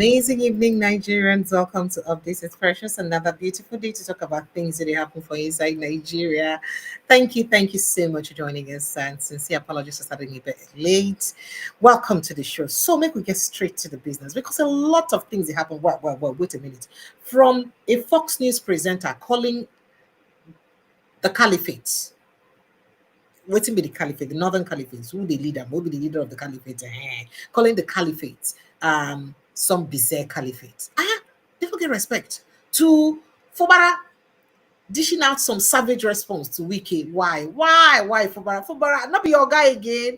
Amazing evening, Nigerians. Welcome to Updates Expressions. Another beautiful day to talk about things that happen for inside Nigeria. Thank you so much for joining us. And sincere apologies for starting a bit late. Welcome to the show. So make we get straight to the business because a lot of things that happen. Well, wait a minute. From a Fox News presenter calling the caliphate. Waiting be the caliphate, the northern caliphate, who the leader, who be the leader of the caliphate, calling the caliphate some bizarre caliphate. They don't get respect. To Fubara dishing out some savage response to Wike. Why Fubara? Fubara, not be your guy again.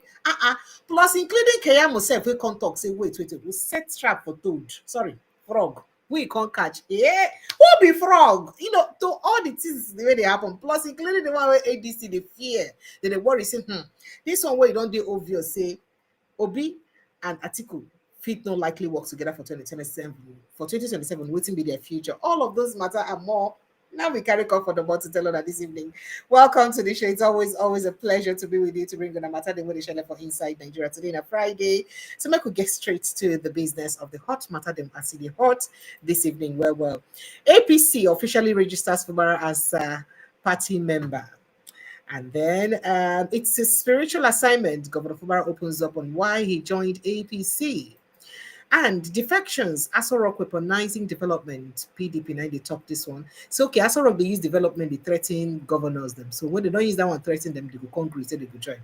Plus, including Keyamo self, we can't talk. Say, wait, we set trap for toad. Sorry, frog. We can't catch. Yeah, who be frog? To all the things the way they happen. Plus, including the one where ADC they fear, they worry. Say, this one where you don't do obvious. Say, Obi and Atiku fit no likely work together for 2027. For 2027, waiting be their future. All of those matter and more. Now we carry comfortable to tell her this evening. Welcome to the show. It's always a pleasure to be with you to bring on a matter the way they for Inside Nigeria today on a Friday. So we could get straight to the business of the hot matter them as the hot this evening. Well, APC officially registers Fubara as a party member. And then it's a spiritual assignment. Governor Fubara opens up on why he joined APC. And defections, Aso Rock weaponizing development, PDP, now they talk this one. So, okay, Aso Rock, they use development, they threaten governors them. So when they don't use that one, threaten them, they go Congress, they go join.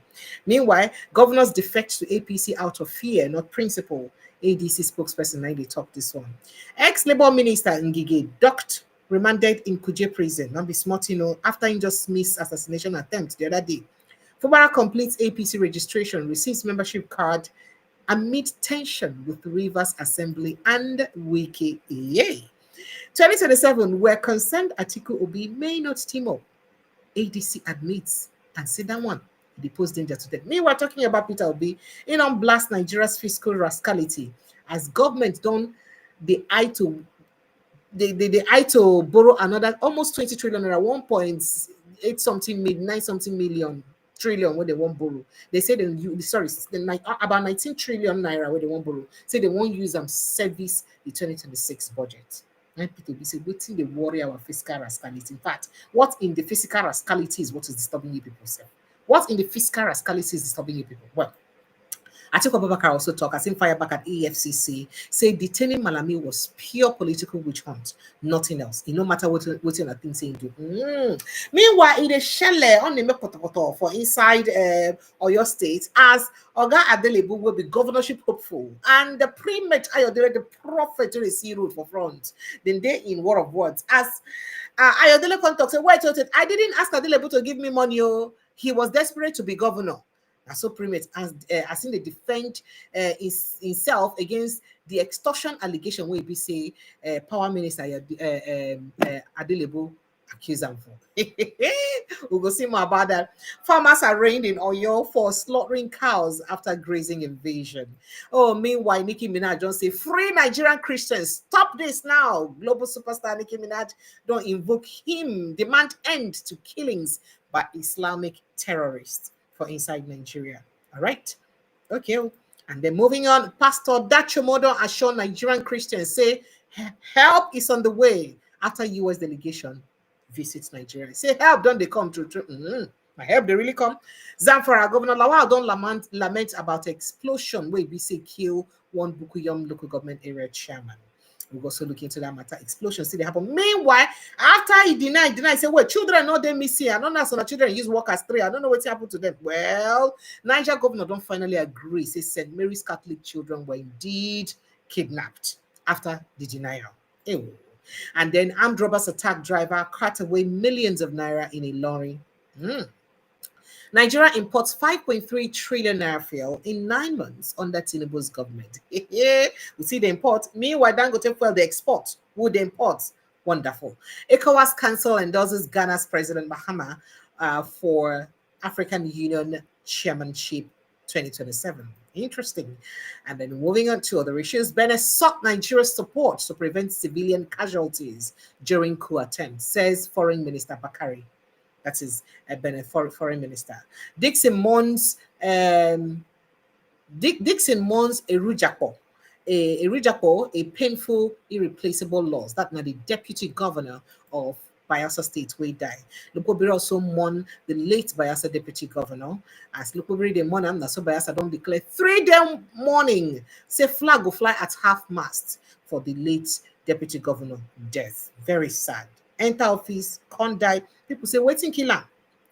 Meanwhile, governors defect to APC out of fear, not principle. ADC spokesperson, now they talk this one. Ex-Labour Minister Ngige docked, remanded in Kuje prison. Not be smart, after he just missed assassination attempt the other day. Fubara completes APC registration, receives membership card, amid tension with Rivers Assembly and Wike. Yay! 2027, we're concerned Atiku Obi may not team up. ADC admits and say that one. They pose danger to them. Meanwhile, talking about Peter Obi, on blast Nigeria's fiscal rascality as government don't they eye to borrow another almost 20 trillion naira, 1.8 something 9 something million trillion where they won't borrow. They say about 19 trillion naira where they won't borrow. Say they won't use them service the 2026 budget. And Peter Obi said, waiting they worry our fiscal rascality. In fact, what in the fiscal rascality is what is disturbing you people, sir? What in the fiscal rascality is disturbing you people? Well, Atiku Abubakar also talk as in fire back at EFCC, say detaining Malami was pure political witch hunt, nothing else. No matter what I think saying do. Meanwhile, in the shelle on the mekotokoto for inside Oyo State, as Oga Adelebu will be governorship hopeful, and the pre-met Ayodele, the prophet receive road for front. Then they in war of words as Ayodele contact say, wait, I didn't ask Adelebu to give me money. He was desperate to be governor. So primate as in the defend himself against the extortion allegation where we say power minister Adelebu accuse him for. We'll go see more about that. Farmers are arraigned in Oyo for slaughtering cows after grazing invasion. Meanwhile, Nicki Minaj don't say free Nigerian Christians. Stop this now. Global superstar Nicki Minaj don't invoke him. Demand end to killings by Islamic terrorists for inside Nigeria. All right. Okay. And then moving on, Pastor Dachomodo assure Nigerian Christians say help is on the way after US delegation visits Nigeria. Say help, don't they come through? My help, they really come. Zamfara Governor Lawal don't lament about explosion where BC kill one Bukuyum local government area chairman. We'll also look into that matter. Explosion still happen. Meanwhile, after he denied, say, well, children know they miss here. I don't know some children use work as 3. I don't know what happened to them. Well, Niger governor don't finally agree. Say St. Mary's Catholic children were indeed kidnapped after the denial. Ew. And then armed robbers attack driver, cut away millions of naira in a lorry. Nigeria imports 5.3 trillion naira fuel in 9 months under Tinubu's government. We see the import. Meanwhile, Dangote fuel the export. Would the import? Wonderful. ECOWAS Council endorses Ghana's President Mahama for African Union chairmanship 2027. Interesting. And then moving on to other issues, Benin sought Nigeria's support to prevent civilian casualties during coup attempt, says Foreign Minister Bakari. That is Benin Foreign Minister. Dixon mourns Erujapo, a Rijapo, a painful, irreplaceable loss. That now the deputy governor of Bayelsa State will die. Lukobiri also mourn the late Bayelsa deputy governor. As Lukobiri they mourn am, so Bayelsa don't declare 3-day mourning. Say flag will fly at half mast for the late deputy governor death. Very sad. Enter office, con die. People say waiting kill am.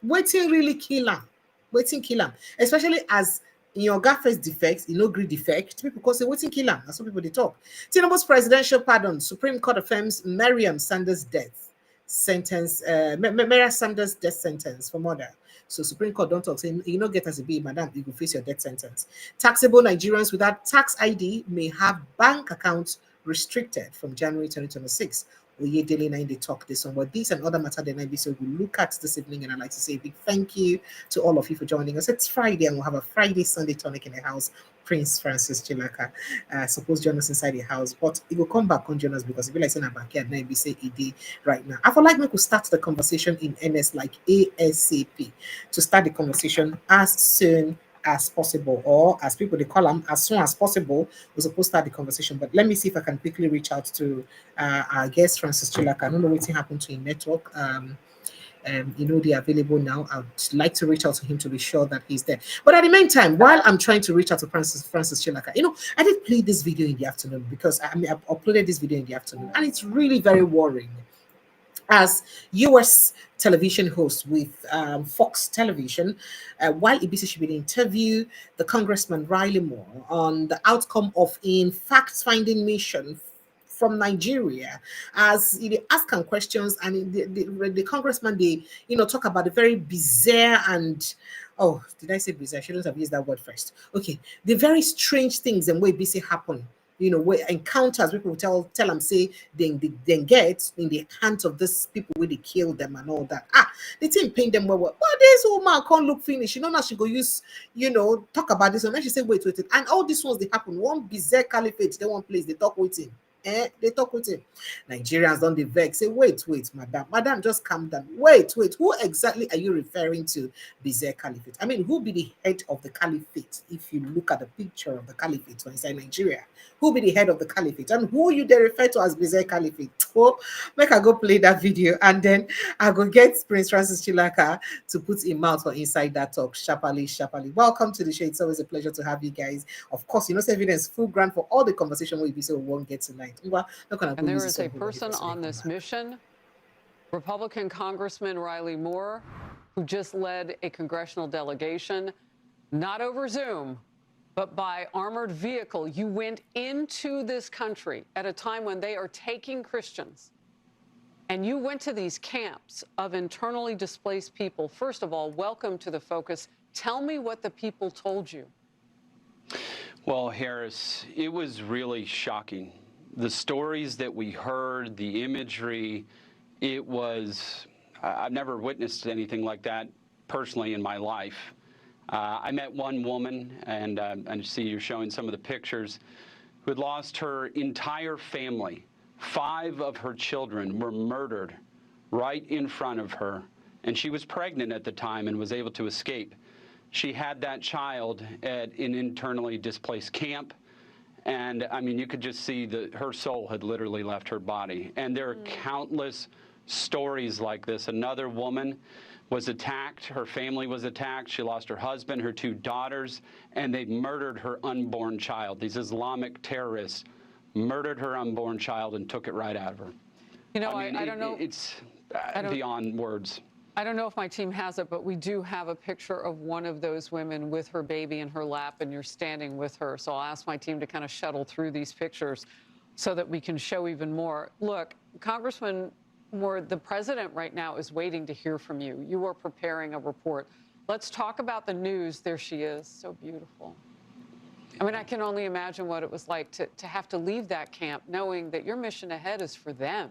Waiting really kill am. Waiting kill am. Especially as in your face defects, gree defect, people call say waiting kill am. That's what people they talk. Tinubu's presidential pardon. Supreme Court affirms Mariam Sanders' death sentence, Mariam Sanders' death sentence for murder. So Supreme Court don't talk, say you get as a be, madam, you will face your death sentence. Taxable Nigerians without tax ID may have bank accounts restricted from January 2026. Oye Daily 9 they talk this one, but these and other matter the night so we look at this evening, and I'd like to say a big thank you to all of you for joining us. It's Friday and we'll have a Friday Sunday tonic in the house. Prince Francis Chilaka supposed join us inside the house, but he will come back on join us because if you like saying about here now, say ED right now. I feel like we could start the conversation in NS like ASAP to start the conversation as soon as possible, or as people they call them, as soon as possible. We're supposed to start the conversation, but let me see if I can quickly reach out to our guest Francis Chilaka. I don't know what happened to his network. They're available now. I'd like to reach out to him to be sure that he's there. But at the meantime, while I'm trying to reach out to Francis Chilaka, I did play this video in the afternoon because I uploaded this video in the afternoon, and it's really very worrying. As U.S. television host with Fox Television, while APC should be the interview the Congressman Riley Moore on the outcome of a fact-finding mission from Nigeria, as they ask him questions, and the congressman they talk about the very bizarre and did I say bizarre? I shouldn't have used that word first. Okay, the very strange things and way BC happen. Where encounters people tell them say they get in the hands of these people where they kill them and all that. They think pain them well. This woman can't look finish. Now she go use, talk about this. And then she say, wait. And all these ones they happen. One bizarre caliphate, they one place, they talk with him. They talk with him. Nigerians don't vex. Say, wait, madam, just calm down. Wait, who exactly are you referring to? Bizarre caliphate. I mean, who be the head of the caliphate? If you look at the picture of the caliphate when inside Nigeria, who be the head of the caliphate? And who you they refer to as bizarre caliphate? Oh, make I go play that video, and then I go get Prince Francis Chilaka to put him out for inside that talk. Sharply. Welcome to the show. It's always a pleasure to have you guys. Of course, evidence full grant for all the conversation we won't get tonight. And there is a person on this mission, Republican Congressman Riley Moore, who just led a congressional delegation, not over Zoom, but by armored vehicle. You went into this country at a time when they are taking Christians, and you went to these camps of internally displaced people. First of all, welcome to The Focus. Tell me what the people told you. Well, Harris, it was really shocking. The stories that we heard, the imagery, it was, I've never witnessed anything like that personally in my life. I met one woman, and I see you're showing some of the pictures, who had lost her entire family. 5 of her children were murdered right in front of her, and she was pregnant at the time and was able to escape. She had that child at an internally displaced camp. And I mean, you could just see that her soul had literally left her body. And there are countless stories like this. Another woman was attacked. Her family was attacked. She lost her husband, her 2 daughters, and they murdered her unborn child. These Islamic terrorists murdered her unborn child and took it right out of her. I don't know. It's beyond words. I don't know if my team has it, but we do have a picture of one of those women with her baby in her lap, and you're standing with her. So I'll ask my team to kind of shuttle through these pictures so that we can show even more. Look, Congressman Moore, the president right now is waiting to hear from you. You are preparing a report. Let's talk about the news. There she is. So beautiful. I mean, I can only imagine what it was like to have to leave that camp knowing that your mission ahead is for them.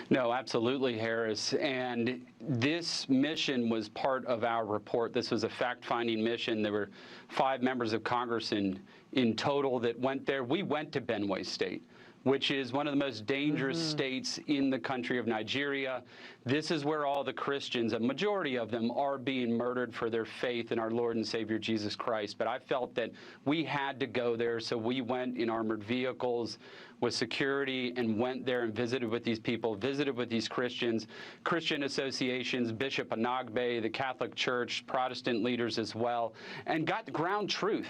No, absolutely, Harris. And this mission was part of our report. This was a fact-finding mission. There were 5 members of Congress in total that went there. We went to Benue State. which is one of the most dangerous states in the country of Nigeria. This is where all the Christians, a majority of them, are being murdered for their faith in our Lord and Savior Jesus Christ. But I felt that we had to go there, so we went in armored vehicles with security and went there and visited with these people, visited with these Christians, Christian associations, Bishop Anagbe, the Catholic Church, Protestant leaders as well, and got ground truth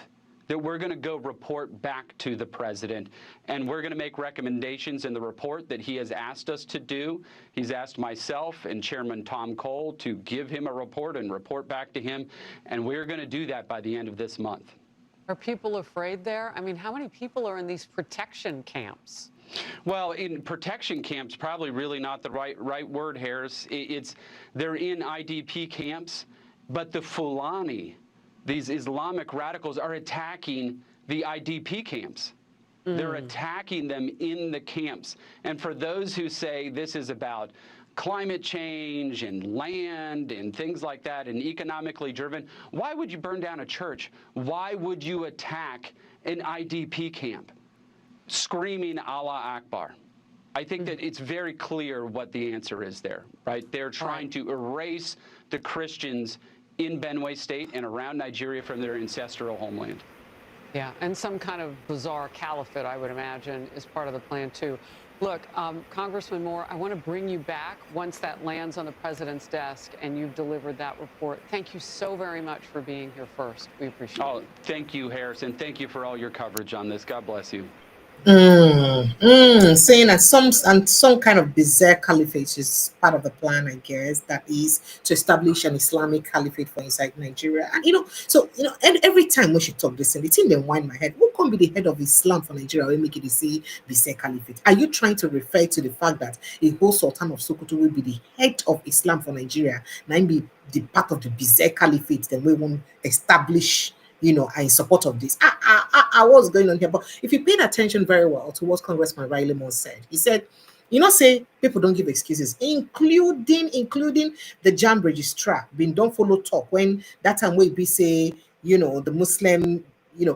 that we're going to go report back to the president, and we're going to make recommendations in the report that he has asked us to do. He's asked myself and Chairman Tom Cole to give him a report and report back to him, and we're going to do that by the end of this month. Are people afraid there? I mean, how many people are in these protection camps? Well, in protection camps, probably really not the right word, Harris. They're in IDP camps, but the Fulani, these Islamic radicals, are attacking the IDP camps. They're attacking them in the camps. And for those who say this is about climate change and land and things like that and economically driven, why would you burn down a church? Why would you attack an IDP camp? Screaming Allah Akbar. I think that it's very clear what the answer is there, right? They're trying to erase the Christians in Benue State and around Nigeria from their ancestral homeland. Yeah, and some kind of bizarre caliphate, I would imagine, is part of the plan, too. Look, Congressman Moore, I want to bring you back once that lands on the president's desk and you've delivered that report. Thank you so very much for being here first. We appreciate it. Oh, thank you, Harrison. Thank you for all your coverage on this. God bless you. Saying that some kind of bizarre caliphate is part of the plan, I guess, that is to establish an Islamic caliphate for inside Nigeria. And and every time when she talk this, and the thing then wind my head, who can be the head of Islam for Nigeria? We make it say bizarre caliphate. Are you trying to refer to the fact that a whole Sultan of Sokoto will be the head of Islam for Nigeria, and be the part of the bizarre caliphate that we won't establish? In support of this. I was going on here, but if you paid attention very well to what Congressman Riley Moore said, he said, say people don't give excuses, including the JAMB registrar. Don't follow talk when that time we be say, the Muslim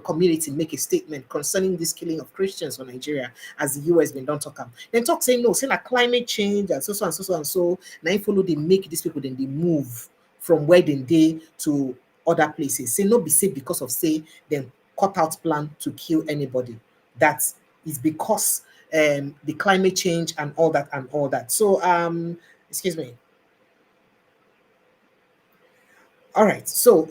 community make a statement concerning this killing of Christians for Nigeria, as the US been don't talk about. Then talk saying no, saying that climate change and so and so and so. Now follow they make these people, then they move from where they to other places. Say no be safe because of say them cut out plan to kill anybody. That is because the climate change and all that. So excuse me. All right. So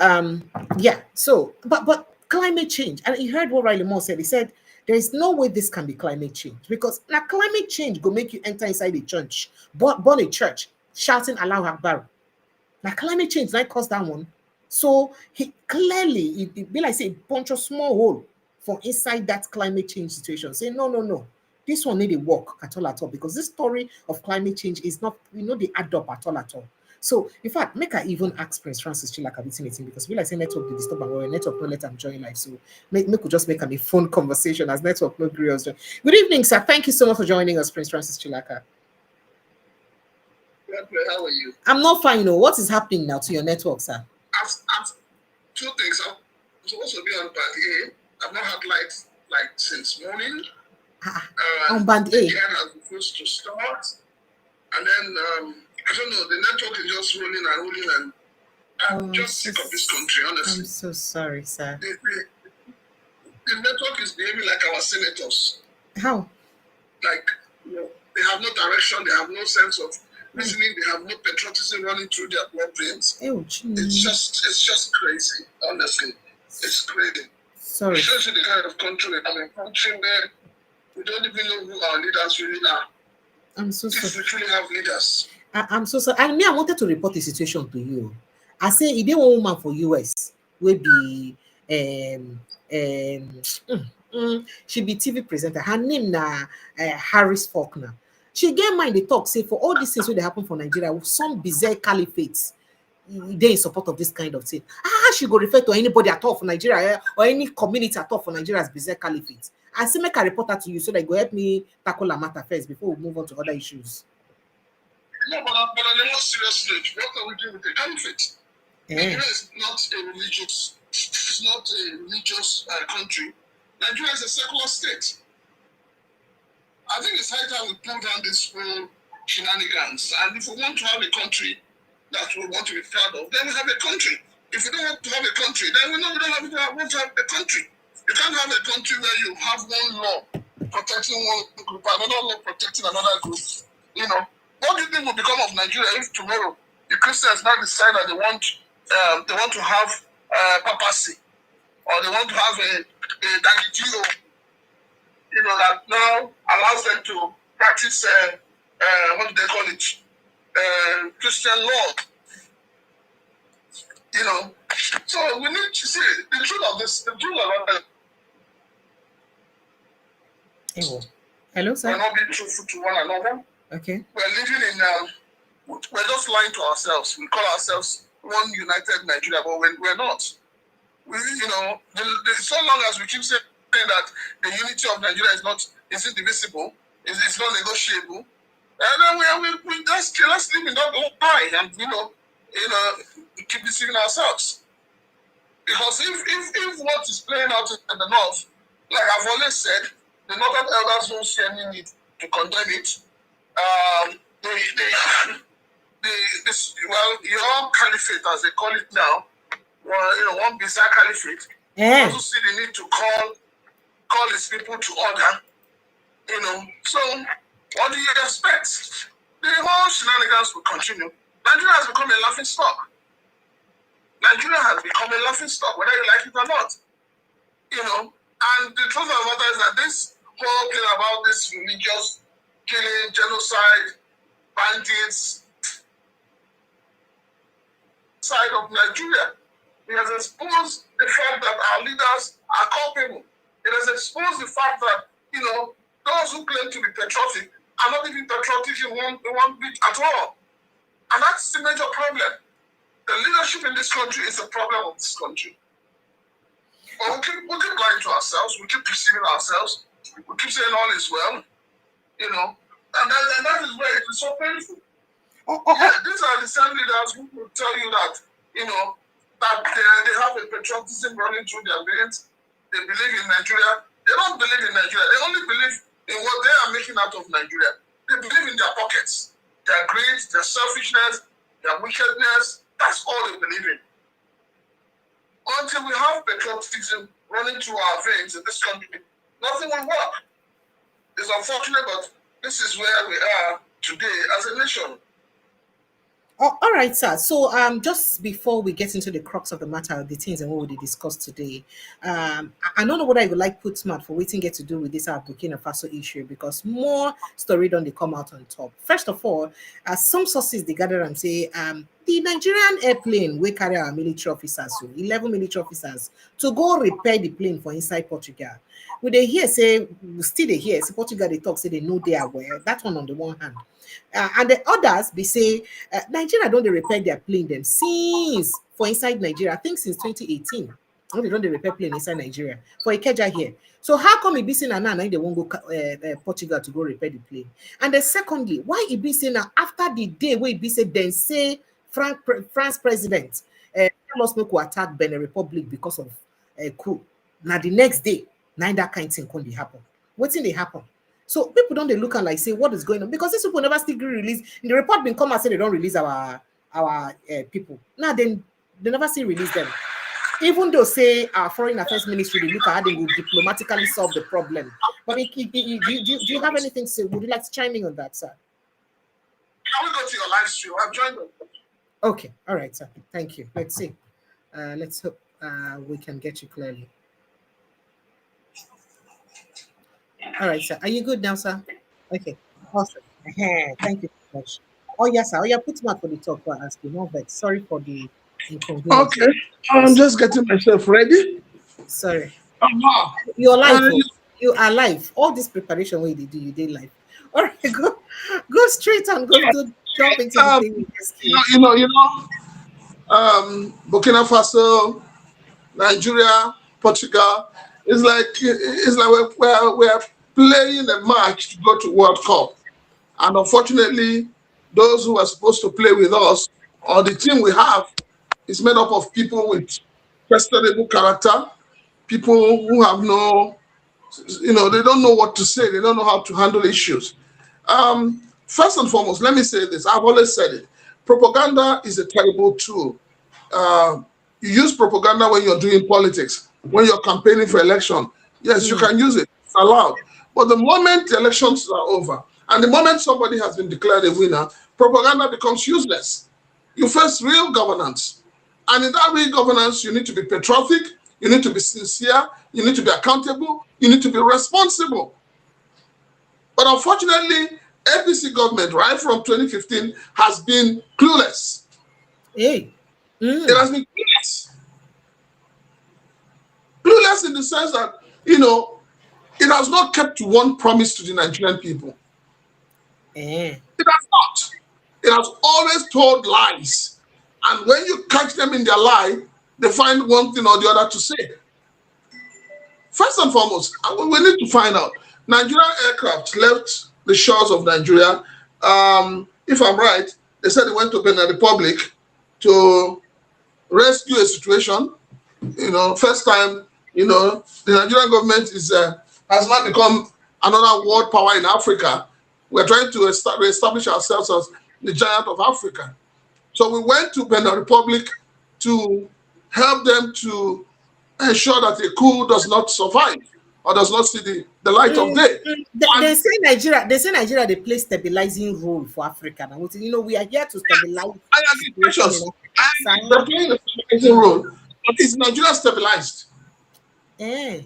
yeah. So but climate change, and you heard what Riley Moore said. He said there is no way this can be climate change, because now climate change go make you enter inside the church, born a church, shouting Allahu Akbar. Now climate change like cause that one. So he clearly, it be like say punch a small hole for inside that climate change situation. Say no, this one need a work at all, because this story of climate change is not, they add up at all. So in fact, make I even ask Prince Francis Chilaka meeting, because we like say network the disturb and network no let them join live. So make just make a phone conversation as network no agree us. Good evening, sir. Thank you so much for joining us, Prince Francis Chilaka. How are you? I'm not fine. What is happening now to your network, sir? I've two things. I'm supposed to be on band A. I've not had lights since morning. On band A. The game has refused to start. And then, I don't know, the network is just rolling and rolling, and I'm just sick of this country, honestly. I'm so sorry, sir. The network is behaving like our senators. How? Like, they have no direction, they have no sense of reasoning, they have no patriotism running through their blood veins. It's just crazy, honestly. It's crazy. Sorry. It shows you the kind of country we have, a country where we don't even know who our leaders really are. I'm so sorry. If we truly have leaders. I'm so sorry. And me, I wanted to report the situation to you. I say, if they one woman for US will be she be TV presenter. Her name na Harris Faulkner. She get mind the talk say for all these things that happen for Nigeria, with some bizarre caliphates, they in support of this kind of thing. She go refer to anybody at all for Nigeria or any community at all for Nigeria as bizarre caliphate. I say make a report that to you so that you go help me tackle the matter first before we move on to other issues. No, but on a more serious note, what can we do with the caliphate? Nigeria is not a religious. It's not a religious country. Nigeria is a secular state. I think it's high time we pull down this whole shenanigans. And if we want to have a country that we want to be proud of, then we have a country. If we don't want to have a country, then we don't want to have a country. You can't have a country where you have one law protecting one group, another law protecting another group. You know, what do you think will become of Nigeria if tomorrow the Christians now decide that they want to have papacy, or they want to have a GEO, you know, that now allows them to practice what do they call it? Christian law. You know, so we need to see the truth of this. The truth of it. Hello, sir. We're not being truthful to one another. Okay. We're living in. We're just lying to ourselves. We call ourselves one united Nigeria, but we're not. You know, so long as we keep saying that the unity of Nigeria is indivisible, it's not negotiable, and then we just let's live in that lie, and you know, keep deceiving ourselves. Because if what is playing out in the north, like I've always said, the northern elders don't see any need to condemn it. Your caliphate, as they call it now, one bizarre caliphate, also see the need to call his people to order. You know, so what do you expect? The whole shenanigans will continue. Nigeria has become a laughing stock. Nigeria has become a laughing stock, whether you like it or not. You know, and the truth of the matter is that this whole thing about this religious killing, genocide, bandits side of Nigeria, it has exposed the fact that our leaders are culpable. It has exposed the fact that, you know, those who claim to be patriotic are not even patriotic in one bit at all. And that's the major problem. The leadership in this country is a problem of this country. But we keep lying to ourselves, we keep deceiving ourselves, we keep saying all is well, you know, and that is where it is so painful. Yeah, these are the same leaders who will tell you that, you know, that they have a patriotism running through their veins. They believe in Nigeria. They don't believe in Nigeria. They only believe in what they are making out of Nigeria. They believe in their pockets, their greed, their selfishness, their wickedness. That's all they believe in. Until we have patriotism running through our veins in this country, nothing will work. It's unfortunate, but this is where we are today as a nation. Oh, all right, sir. So, just before we get into the crux of the matter, the things and what we discussed today, I don't know what I would like put smart for waiting get to do with this Burkina Faso issue, because more story don't they come out on top. First of all, some sources they gather and say, the Nigerian airplane will carry our military officers, so 11 military officers, to go repair the plane for inside Portugal. Would they hear say, still they hear, say Portugal they talk, say they know they are aware. That one on the one hand. And the others be say Nigeria don't they repair their plane them since for inside Nigeria, I think since 2018. They don't they repair plane inside Nigeria for Ikeja here. So how come it be saying now they won't go Portugal to go repair the plane? And then secondly, why it be saying now after the day where it be said then say France president lost me to attack Benin Republic because of coup. Now the next day, now that kind of thing can happen. What's in they happen? So people don't they look and like say what is going on, because these people never still release. In the report been come and say they don't release our people. Now then they never still release them. Even though say our foreign affairs ministry they look at how they will diplomatically solve the problem. But do you have anything to say? Would you like to chime in on that, sir? Can we go to your live stream? I've joined them. Okay, all right, sir. Thank you. Let's see. Let's hope we can get you clearly. All right, sir. Are you good now, sir? Okay, awesome. Thank you so much. Oh, yes, sir. Oh, yeah, put me out for the talk for asking. No, but sorry for the inconvenience. Okay, I'm just getting myself ready. Sorry. Uh-huh. You're live. You are live. All this preparation way they do, you did live. All right, go straight and go to jump into the thing. Burkina Faso, Nigeria, Portugal. It's like we're playing a match to go to World Cup, and unfortunately, those who are supposed to play with us or the team we have is made up of people with questionable character, people who have no You know, they don't know what to say. They don't know how to handle issues. First and foremost, let me say this. I've always said it. Propaganda is a terrible tool. You use propaganda when you're doing politics, when you're campaigning for election. Yes, you can use it. It's allowed. But the moment the elections are over, and the moment somebody has been declared a winner, propaganda becomes useless. You face real governance. And in that real governance, you need to be patriotic, you need to be sincere, you need to be accountable, you need to be responsible. But unfortunately, APC government, right from 2015, has been clueless. Hey. It has been clueless. Clueless in the sense that, you know, it has not kept to one promise to the Nigerian people. It has not. It has always told lies. And when you catch them in their lie, they find one thing or the other to say. First and foremost, we need to find out. Nigerian aircraft left the shores of Nigeria. If I'm right, they said they went to Benin Republic to rescue a situation. You know, first time, you know, the Nigerian government has now become another world power in Africa. We're trying to reestablish ourselves as the giant of Africa. So we went to Benin Republic to help them to ensure that a coup does not survive or does not see the light of day. They say Nigeria they play stabilizing role for Africa. Now, you know, we are here to stabilize. I agree, they're playing a stabilizing role, but is Nigeria stabilized? Is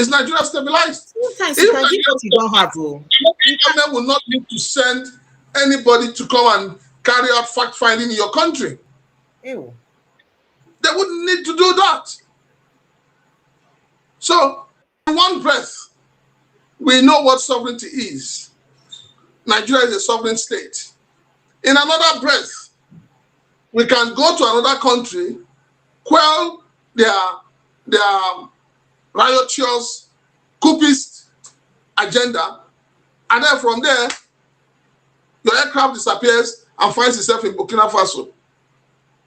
Nigeria stabilized? Sometimes you can give what you don't have. Government will not need to send anybody to come and carry out fact-finding in your country. Ew. They wouldn't need to do that. So, in one breath, we know what sovereignty is. Nigeria is a sovereign state. In another breath, we can go to another country, quell their riotous, coupist agenda, and then from there, your aircraft disappears and finds itself in Burkina Faso.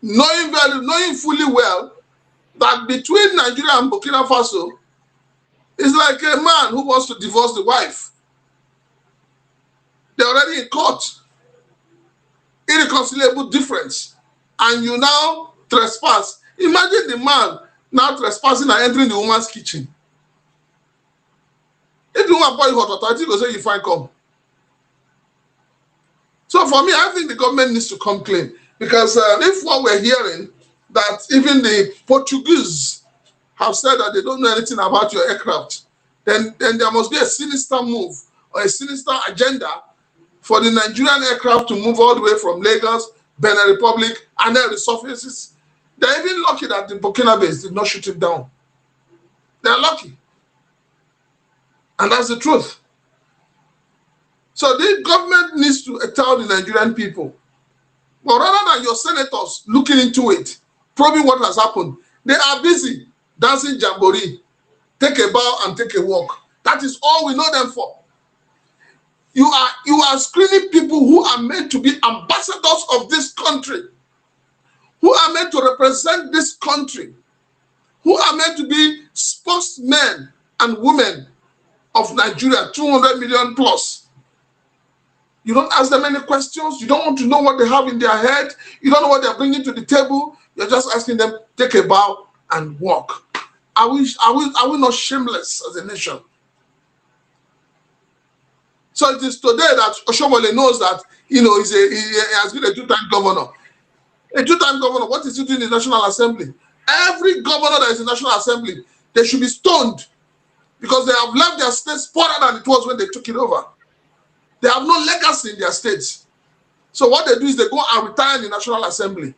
Knowing fully well that between Nigeria and Burkina Faso is like a man who wants to divorce the wife. They're already in court. Irreconcilable difference. And you now trespass. Imagine the man now trespassing and entering the woman's kitchen. If the woman boy hot authority go say you find come. So for me, I think the government needs to come clean. Because if what we're hearing, that even the Portuguese have said that they don't know anything about your aircraft, then there must be a sinister move or a sinister agenda for the Nigerian aircraft to move all the way from Lagos, Benin Republic, and then resurfaces. They're even lucky that the Burkina base did not shoot it down. They're lucky. And that's the truth. So the government needs to tell the Nigerian people, but rather than your senators looking into it, probing what has happened, they are busy dancing jamboree, take a bow and take a walk. That is all we know them for. You are screening people who are meant to be ambassadors of this country, who are meant to represent this country, who are meant to be spokesmen and women of Nigeria, 200 million plus. You don't ask them any questions. You don't want to know what they have in their head. You don't know what they're bringing to the table. You're just asking them, take a bow and walk. Are we not shameless as a nation? So it is today that Oshomole knows that, you know, he has been a two-time governor. A two-time governor, what is he doing in the National Assembly? Every governor that is in the National Assembly, they should be stoned because they have left their states poorer than it was when they took it over. They have no legacy in their states. So what they do is they go and retire in the National Assembly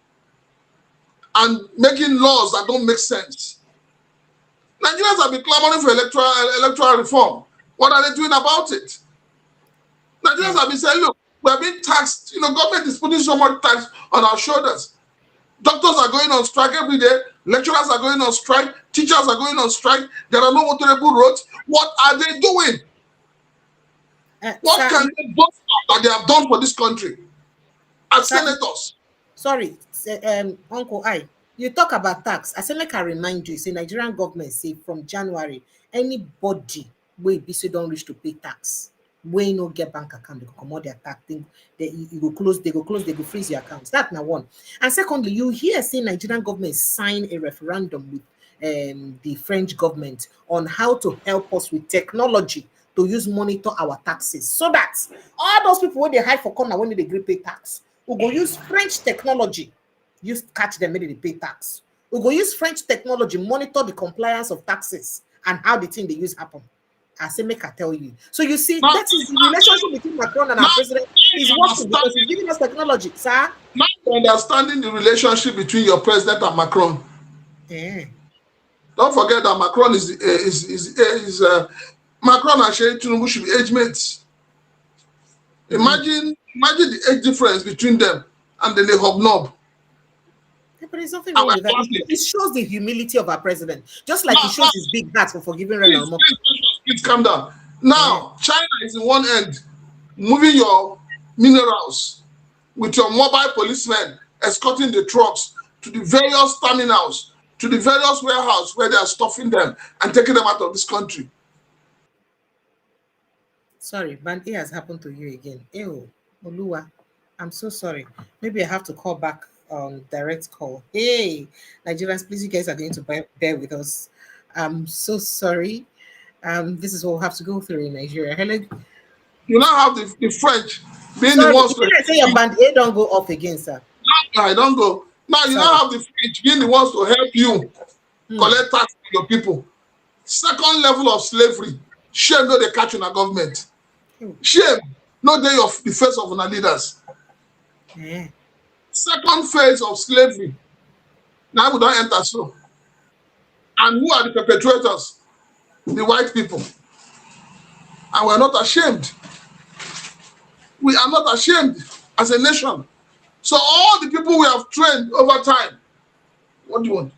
and making laws that don't make sense. Nigerians have been clamoring for electoral reform. What are they doing about it? Nigerians have been saying, look, we're being taxed. You know, government is putting so much tax on our shoulders. Doctors are going on strike every day. Lecturers are going on strike. Teachers are going on strike. There are no motorable roads. What are they doing? What can they boast that they have done for this country as senators? Sorry, Uncle I. You talk about tax. I say make I remind you, say Nigerian government say from January, anybody wey be say don't reach to pay tax, wey no get bank account, they go comot their tax thing, you go close, they go freeze your accounts. That's now one. And secondly, you hear say Nigerian government sign a referendum with the French government on how to help us with technology to use monitor our taxes, so that all those people when they hide for corner when they agree pay tax, we go use French technology, use catch them when they pay tax. We go use French technology monitor the compliance of taxes and how the thing they use happen. I say make I tell you. So you see, that is the relationship between Macron and our president is working because he's giving us technology, sir. Now understanding the relationship between your president and Macron. Yeah. Don't forget that Macron is Macron and Sheikh Tinubu should be age mates. Imagine the age difference between them, and then they hobnob. Yeah, but there's nothing wrong with that. It shows the humility of our president, just like he shows his big heart for forgiving Renan. Please calm down. Now, China is in one end, moving your minerals with your mobile policemen escorting the trucks to the various terminals, to the various warehouses where they are stuffing them and taking them out of this country. Sorry, Band A has happened to you again. Ew, Olua, I'm so sorry. Maybe I have to call back on direct call. Hey, Nigerians, please, you guys are going to bear with us. I'm so sorry. This is what we'll have to go through in Nigeria. Hello. You now have the French being the ones to say your Band A don't go off again, sir. No, I don't go. Now you now have the French being the ones to help you collect tax from your people. Second level of slavery. Shame no they catch in our government. Shame no they of the face of our leaders. Yeah. Second phase of slavery. Now we don't enter so. And who are the perpetrators? The white people. And we're not ashamed. We are not ashamed as a nation. So all the people we have trained over time, what do you want?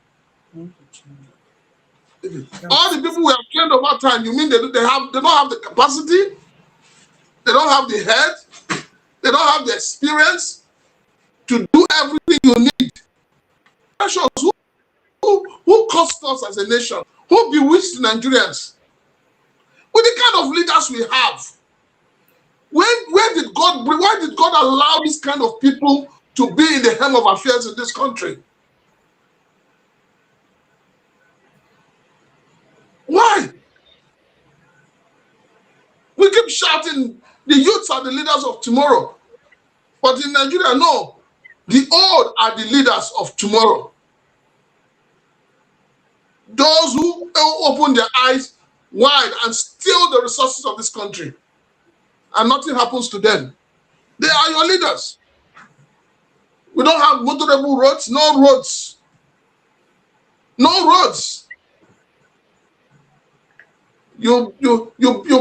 All the people we have trained over time, you mean they don't have the capacity? They don't have the head? They don't have the experience to do everything you need? Who cost us as a nation? Who bewitched Nigerians? With the kind of leaders we have, why did God allow this kind of people to be in the helm of affairs in this country? Why? We keep shouting the youths are the leaders of tomorrow. But in Nigeria, no. The old are the leaders of tomorrow. Those who open their eyes wide and steal the resources of this country, and nothing happens to them. They are your leaders. We don't have motorable roads, no roads. No roads. You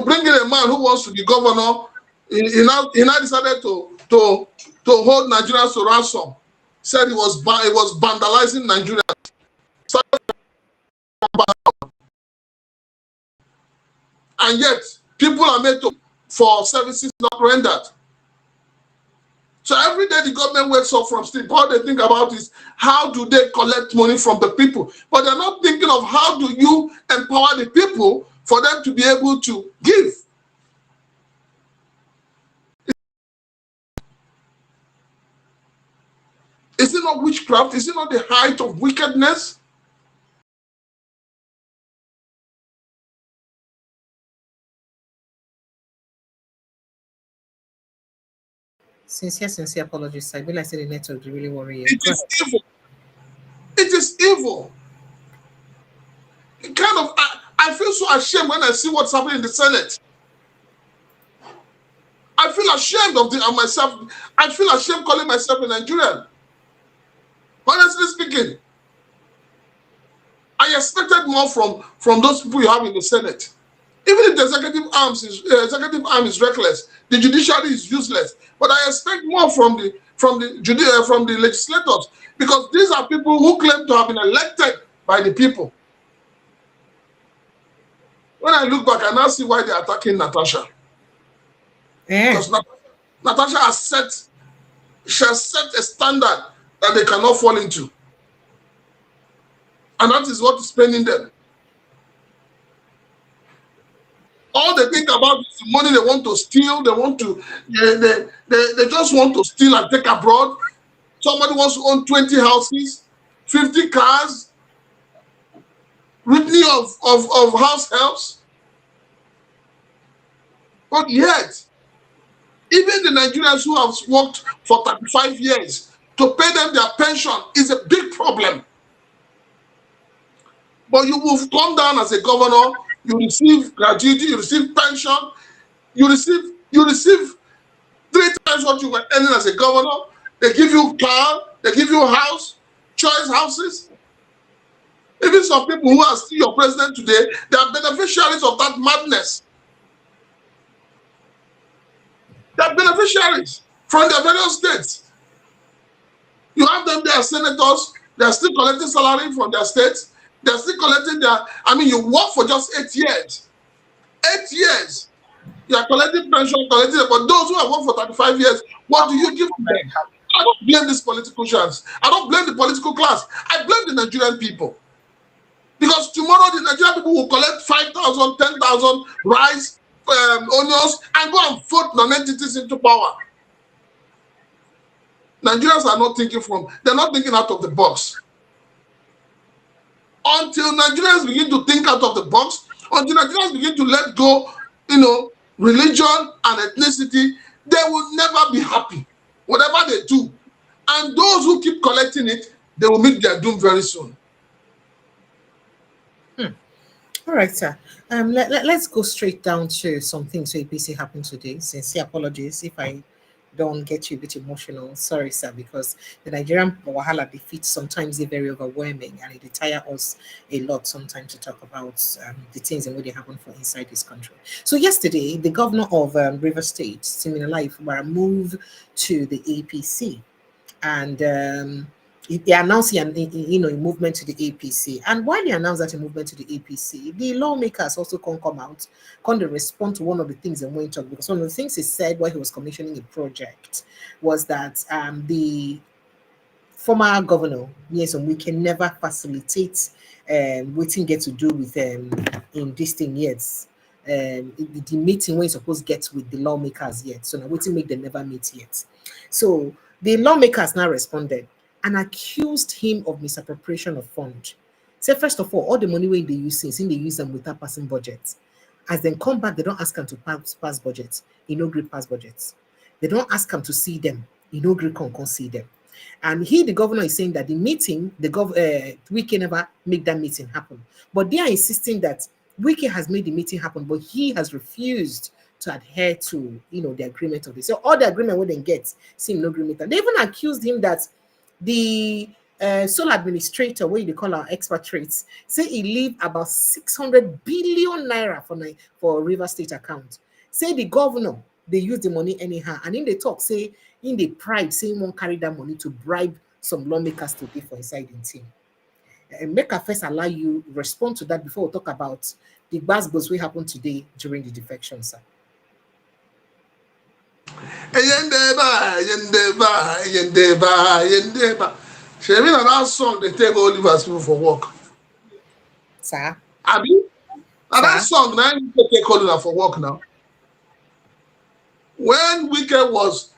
bring in a man who wants to be governor. He now decided to hold Nigerians to ransom. Said he was vandalizing Nigeria. And yet, people are made for services not rendered. So every day the government wakes up from sleep, all they think about is how do they collect money from the people? But they're not thinking of how do you empower the people for them to be able to give. Is it not witchcraft? Is it not the height of wickedness? Sincere apologies. I feel like the network really worry you. It is evil. It is evil. I feel so ashamed when I see what's happening in the Senate. I feel ashamed of myself. I feel ashamed calling myself a Nigerian. Honestly speaking, I expected more from those people you have in the Senate. Even if the executive arm is reckless, the judiciary is useless. But I expect more from the legislators, because these are people who claim to have been elected by the people. When I look back, I now see why they're attacking Natasha. Because Natasha has set a standard that they cannot fall into. And that is what is paining them. All they think about is the money they want to steal. They just want to steal and take abroad. Somebody wants to own 20 houses, 50 cars, litany of house helps. But yet, even the Nigerians who have worked for 35 years, to pay them their pension is a big problem. But you will come down as a governor, you receive gratuity, you receive pension, you receive 3 times what you were earning as a governor. They give you car, they give you house, choice houses. Even some people who are still your president today, they are beneficiaries of that madness. They are beneficiaries from their various states. You have them, they are senators, they are still collecting salary from their states. They are still collecting you work for just 8 years. 8 years. You are collecting pension, but those who have worked for 35 years, what do you give them? I don't blame these politicians. I don't blame the political class. I blame the Nigerian people. Because tomorrow the Nigerian people will collect 5,000, 10,000 rice, onions, and go and vote non-entities into power. Nigerians are not they're not thinking out of the box. Until Nigerians begin to think out of the box, until Nigerians begin to let go, religion and ethnicity, they will never be happy, whatever they do. And those who keep collecting it, they will meet their doom very soon. All right, sir. Let's go straight down to some things APC happened today. Sincere apologies if I don't get you a bit emotional. Sorry, sir, because the Nigerian Wahala defeat sometimes is very overwhelming and it tires us a lot sometimes to talk about the things and what they happen for inside this country. So yesterday, the governor of River State, Siminala Fubara, moved to the APC and they announced a movement to the APC. And while they announced that a movement to the APC, the lawmakers also come out, respond to one of the things they went on, because one of the things he said while he was commissioning a project was that the former governor, yes, we can never facilitate what get to do with in this thing yet. The meeting when supposed to get with the lawmakers yet. So now waiting make them never meet yet. So the lawmakers now responded and accused him of misappropriation of fund. Say, first of all the money when they use since they use them without passing budget. As they come back, they don't ask them to pass budgets. He no agree pass budgets. They don't ask them to see them. He no agree can see them. And the governor is saying that the meeting, Wike never make that meeting happen. But they are insisting that Wike has made the meeting happen, but he has refused to adhere to the agreement of this. So all the agreement what they get, seem no agreement. And they even accused him that the sole administrator, what they call our expatriates, say he leave about 600 billion naira for River State account. Say the governor, they use the money anyhow. And in the talk, say in the pride, say he won't carry that money to bribe some lawmakers to pay for inside the team. And make a first allow you respond to that before we talk about the buzz we happened today during the defection, sir. Shavina, that song they take all Oliver's people for work. Sir? Abi? And that song now you take Oliver for work now. When Wike was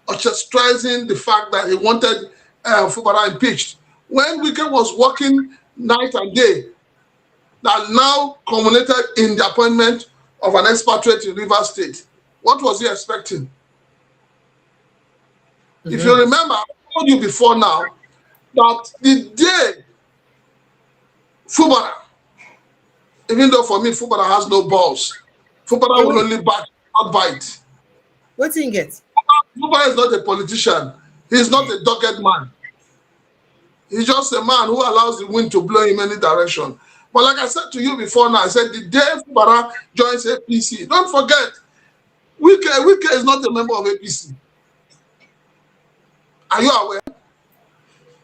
orchestrating the fact that he wanted Fubara impeached, when Wike was working night and day, that now culminated in the appointment of an expatriate in River State, what was he expecting? If you remember, I told you before now that the day Fubara, even though for me Fubara has no balls, Fubara will only bite, not bite. What do you get? Fubara is not a politician. He's not a dogged man. He's just a man who allows the wind to blow in any direction. But like I said to you before now, I said the day Fubara joins APC, don't forget, Wike is not a member of APC. Are you aware?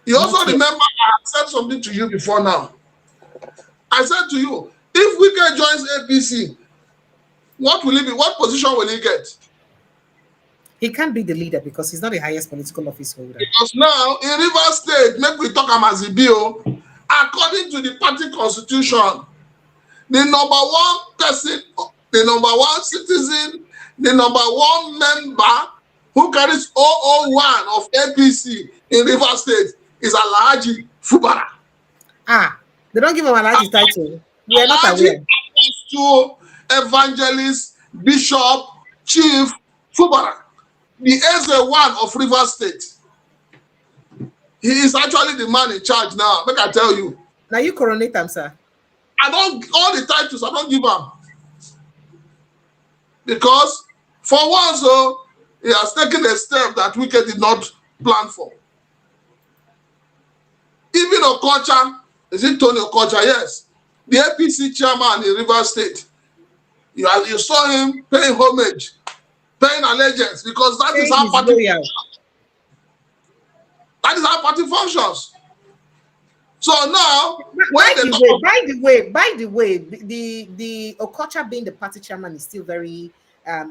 You also remember I said something to you before now. I said to you, if Wike joins APC, what will he be? What position will he get? He can't be the leader because he's not the highest political office holder. Because now in River State, maybe we talk about Zibio, according to the party constitution, the number one person, the number one citizen, the number one member who carries 001 of APC in Rivers State is Alhaji Fubara. They don't give him Alhaji title. We are not aware. Apostle, evangelist, bishop, chief, Fubara, the Eze1 of Rivers State. He is actually the man in charge now. Make I tell you. Now you coronate him, sir. I don't, all the titles, I don't give him. Because for once, he has taken a step that Wike did not plan for. Even Okocha, is it Tony Okocha? Yes. The APC chairman in Rivers State. You saw him paying homage, paying allegiance, because that is how party functions. That is how party functions. So now, by the way, the Okocha being the party chairman is still very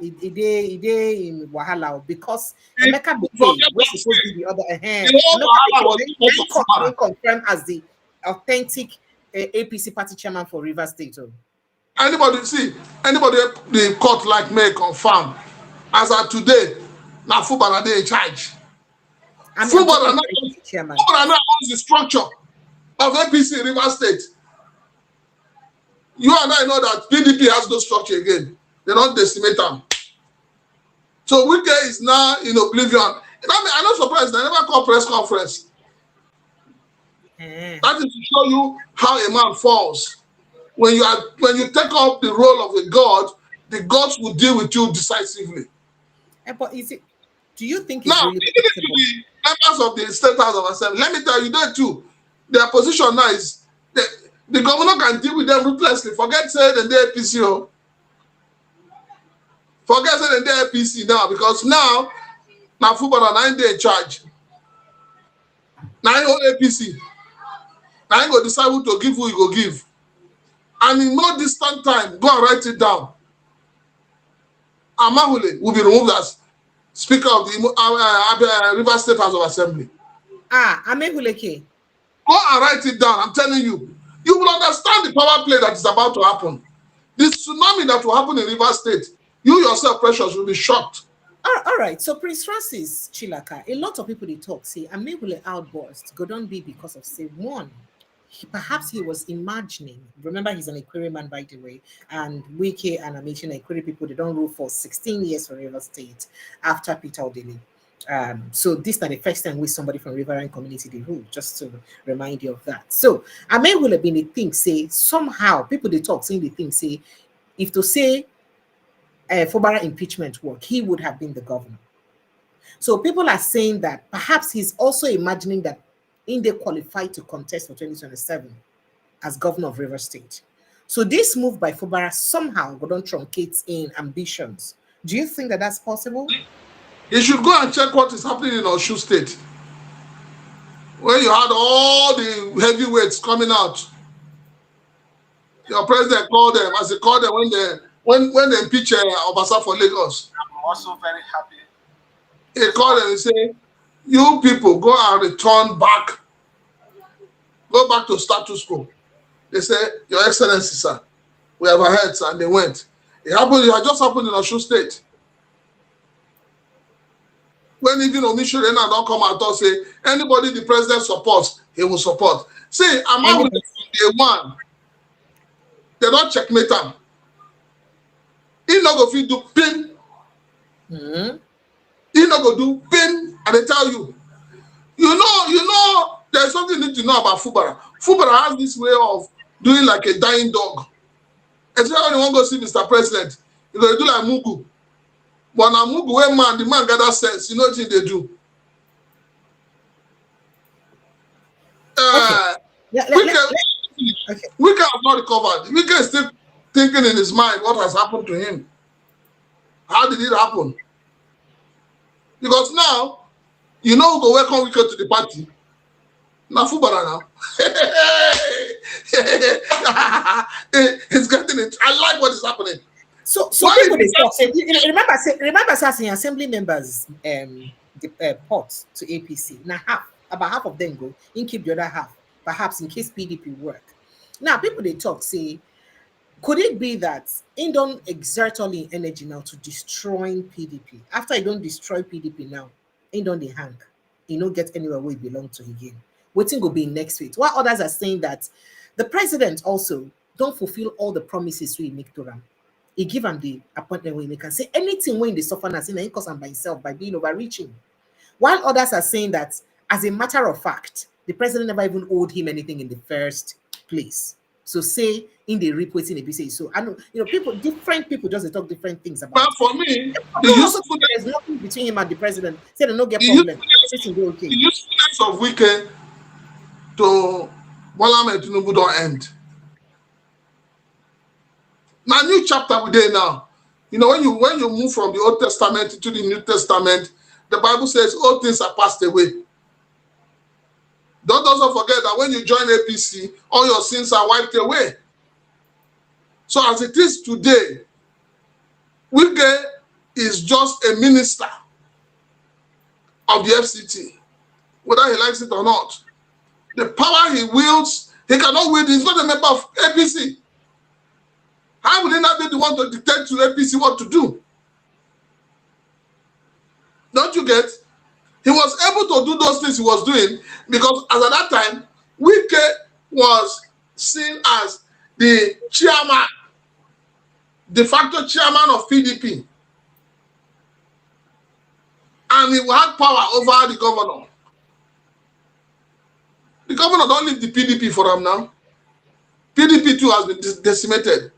he in Wahala because Emeka Beke was supposed to be the other hand. Emeka confirmed as the authentic APC party chairman for Rivers State. Anybody the court like me confirm as of today, now Fubara they in charge. Fubara now owns the structure of APC in Rivers State. You and I know that PDP has no structure again. They don't decimate them. So Wike is now in oblivion. I'm not surprised. They never call press conference. That is to show you how a man falls. When you take up the role of a god, the gods will deal with you decisively. But do you think it's now, really the members of the State House of Assembly, let me tell you that too. Their position now is the governor can deal with them ruthlessly. Forget saying the APC. Forget saying the APC now, because now Fubara 9 days in charge. Now APC. Now he go decide who to give, who he go give. And in no distant time, go and write it down. Amahule will be removed as Speaker of the Rivers State House of Assembly. Amahule. Go and write it down. I'm telling you. You will understand the power play that is about to happen. The tsunami that will happen in Rivers State, you yourself, Precious, will be shocked. All right. So Prince Francis Chilaka, a lot of people they talk say Amahule outburst go don't be because of say one. Perhaps he was imagining. Remember, he's an Equerry man, by the way, and Wike and Amici Equerry people, they don't rule for 16 years for River State after Peter Obi. So this is not the first time with somebody from Riverine community they rule, just to remind you of that. So I may will have been a thing say somehow people they talk saying the thing say if to say Fubara impeachment work, he would have been the governor. So people are saying that perhaps he's also imagining that they qualified to contest for 2027 as governor of River State. So this move by Fubara somehow don't truncate in ambitions. Do you think that that's possible? You should go and check what is happening in Osun State, where you had all the heavyweights coming out. Your president called them, as he called them when they impeach Obasa for Lagos. I'm also very happy. He called them and said, you people go and return back. Go back to status quo. They said, Your Excellency, sir, we have our heads, and they went. It had just happened in Osun State. When even Omishure don't come out and say, anybody the president supports, he will support. See, I'm with the one. They don't checkmate him. He not go fit do pin. He not go do pin, and they tell you. You know, there's something you need to know about Fubara. Fubara has this way of doing like a dying dog. Especially when you want to go see Mr. President, you go do like Mugu. But now Mugu, when the man gather sense, you know what they do. Wike has not recovered. Wike is still thinking in his mind what has happened to him. How did it happen? Because now, you know who go welcome Wike to the party? Now Fubara now. It's getting it. I like what is happening. So people they talk, say, remember saying assembly members the pot to APC. Now about half of them go, in keep the other half. perhaps in case PDP work. Now, people they talk say, could it be that he don't exert all the energy now to destroying PDP? After he don't destroy PDP now, he don't they hang. He don't get anywhere where he belong to again. Waiting will be next week. While others are saying that the president also don't fulfill all the promises we make to them. He give him the appointment when he can say anything when they suffer as in cause by himself by being overreaching. While others are saying that, as a matter of fact, the president never even owed him anything in the first place. So say in the report in APC. So I know different people just talk different things about. But for me, there's nothing between him and the president. Say they don't get problem. The usefulness of Wike to Bola Ahmed Tinubu don't end. Now new chapter we there now. When you move from the Old Testament to the New Testament, the Bible says all things are passed away. Don't also forget that when you join APC, all your sins are wiped away. So as it is today, Wike is just a minister of the FCT, whether he likes it or not. The power he wields, he cannot wield. He's not a member of APC. How would he not be the one to dictate to APC what to do? Don't you get? He was able to do those things he was doing because as at that time, Wike was seen as the chairman, de facto chairman of PDP. And he had power over the governor. The governor don't leave the PDP for him now. PDP too has been decimated.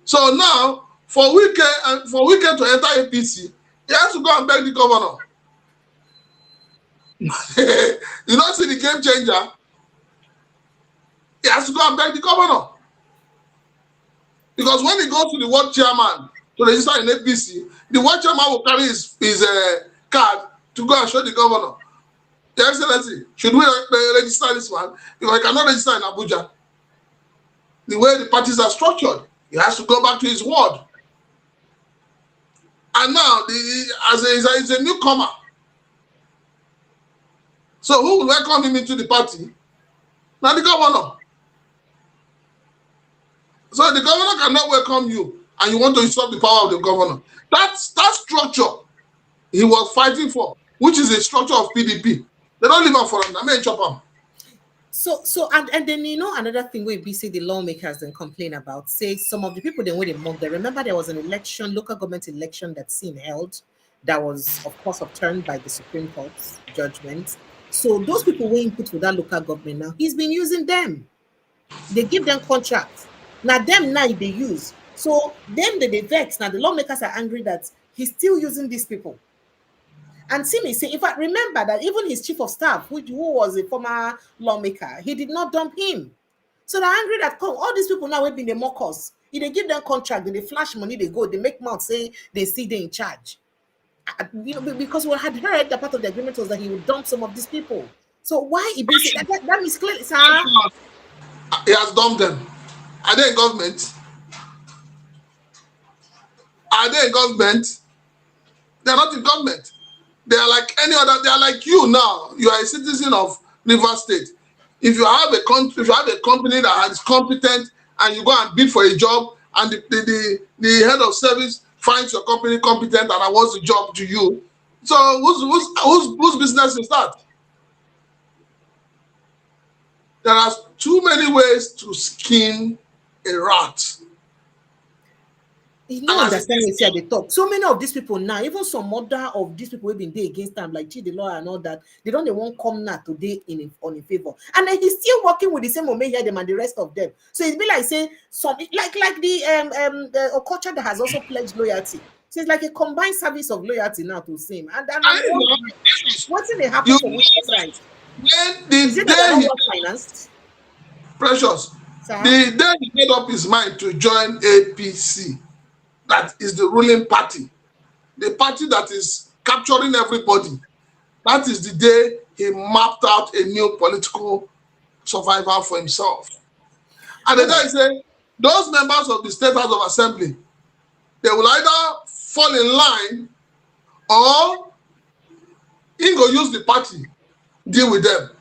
So now, for Wike to enter APC, he has to go and beg the governor. You don't see the game changer. He has to go and beg the governor. Because when he goes to the ward chairman to register in APC, the ward chairman will carry his card to go and show the governor. Your Excellency, should we register this one? Because he cannot register in Abuja. The way the parties are structured, he has to go back to his ward. And now, as a newcomer, so who will welcome him into the party? Now the governor. So the governor cannot welcome you, and you want to usurp the power of the governor. That structure he was fighting for, which is a structure of PDP. They don't leave him for him. I mean, chop him. So and then another thing where we see the lawmakers then complain about, say some of the people they went a month. They remember there was an election, local government election that seen held, that was of course upturned by the Supreme Court's judgment. So those people were input for that local government now. He's been using them. They give them contracts. Now them now they use. So them they vex. Now the lawmakers are angry that he's still using these people. And see me say, in fact, remember that even his chief of staff, who was a former lawmaker, he did not dump him. So they're angry that all these people now have been the mockers. If they give them contract, they flash money, they go, they make mouth say they see they're in charge. Because we had heard that part of the agreement was that he would dump some of these people. So why he basically that is clear, sir? He has dumped them. Are they in government? Are they in government? They are not in government. They are like any other. They are like you now. You are a citizen of Rivers State. If you have a company that is competent, and you go and bid for a job, and the head of service finds your company competent and awards the job to you, so whose business is that? There are too many ways to skin a rat. You don't understand what they talk. So many of these people now, even some other of these people who have been there against them, like the lawyer and all that, they won't come now today in favor. And then he's still working with the same Ome here, them and the rest of them. So it's be like saying like the Okocha that has also pledged loyalty. So it's like a combined service of loyalty now to same. And what's in the happen for which right? Is it that he financed? Precious. Sir? The day he made up his mind to join APC, that is the ruling party, the party that is capturing everybody. That is the day he mapped out a new political survival for himself. And the day he said, those members of the State House of Assembly, they will either fall in line or he go use the party, deal with them.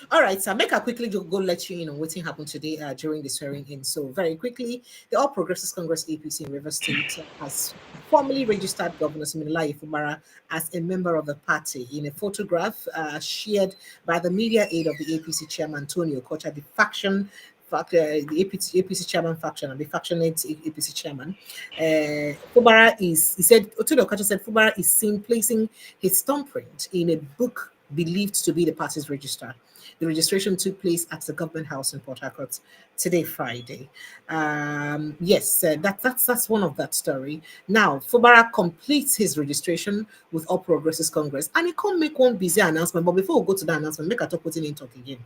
All right, so make a quickly go let you know what happened today during the swearing in. So very quickly, the All Progressives Congress APC in River State has formally registered Governor Siminalayi Fubara as a member of the party. In a photograph shared by the media aide of the APC chairman Antonio Kocha, the APC chairman faction and the factionate APC chairman, Fubara is, he said, Antonio Kocha said Fubara is seen placing his thumbprint in a book believed to be the party's register. The registration took place at the Government House in Port Harcourt today, Friday. Yes, that's one of that story. Now, Fubara completes his registration with All Progressives Congress, and he can't make one busy announcement. But before we go to the announcement, make a talk putting in talk again.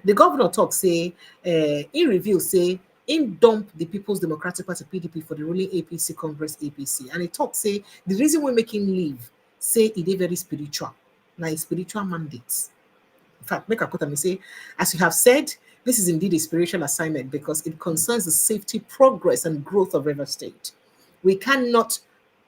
The governor talk say, in review say, in dump the People's Democratic Party (PDP) for the ruling APC Congress APC, and he talk say the reason we make him leave say it is very spiritual, like spiritual mandates. In fact, make a quote and say, as you have said, this is indeed a spiritual assignment because it concerns the safety, progress, and growth of River State. We cannot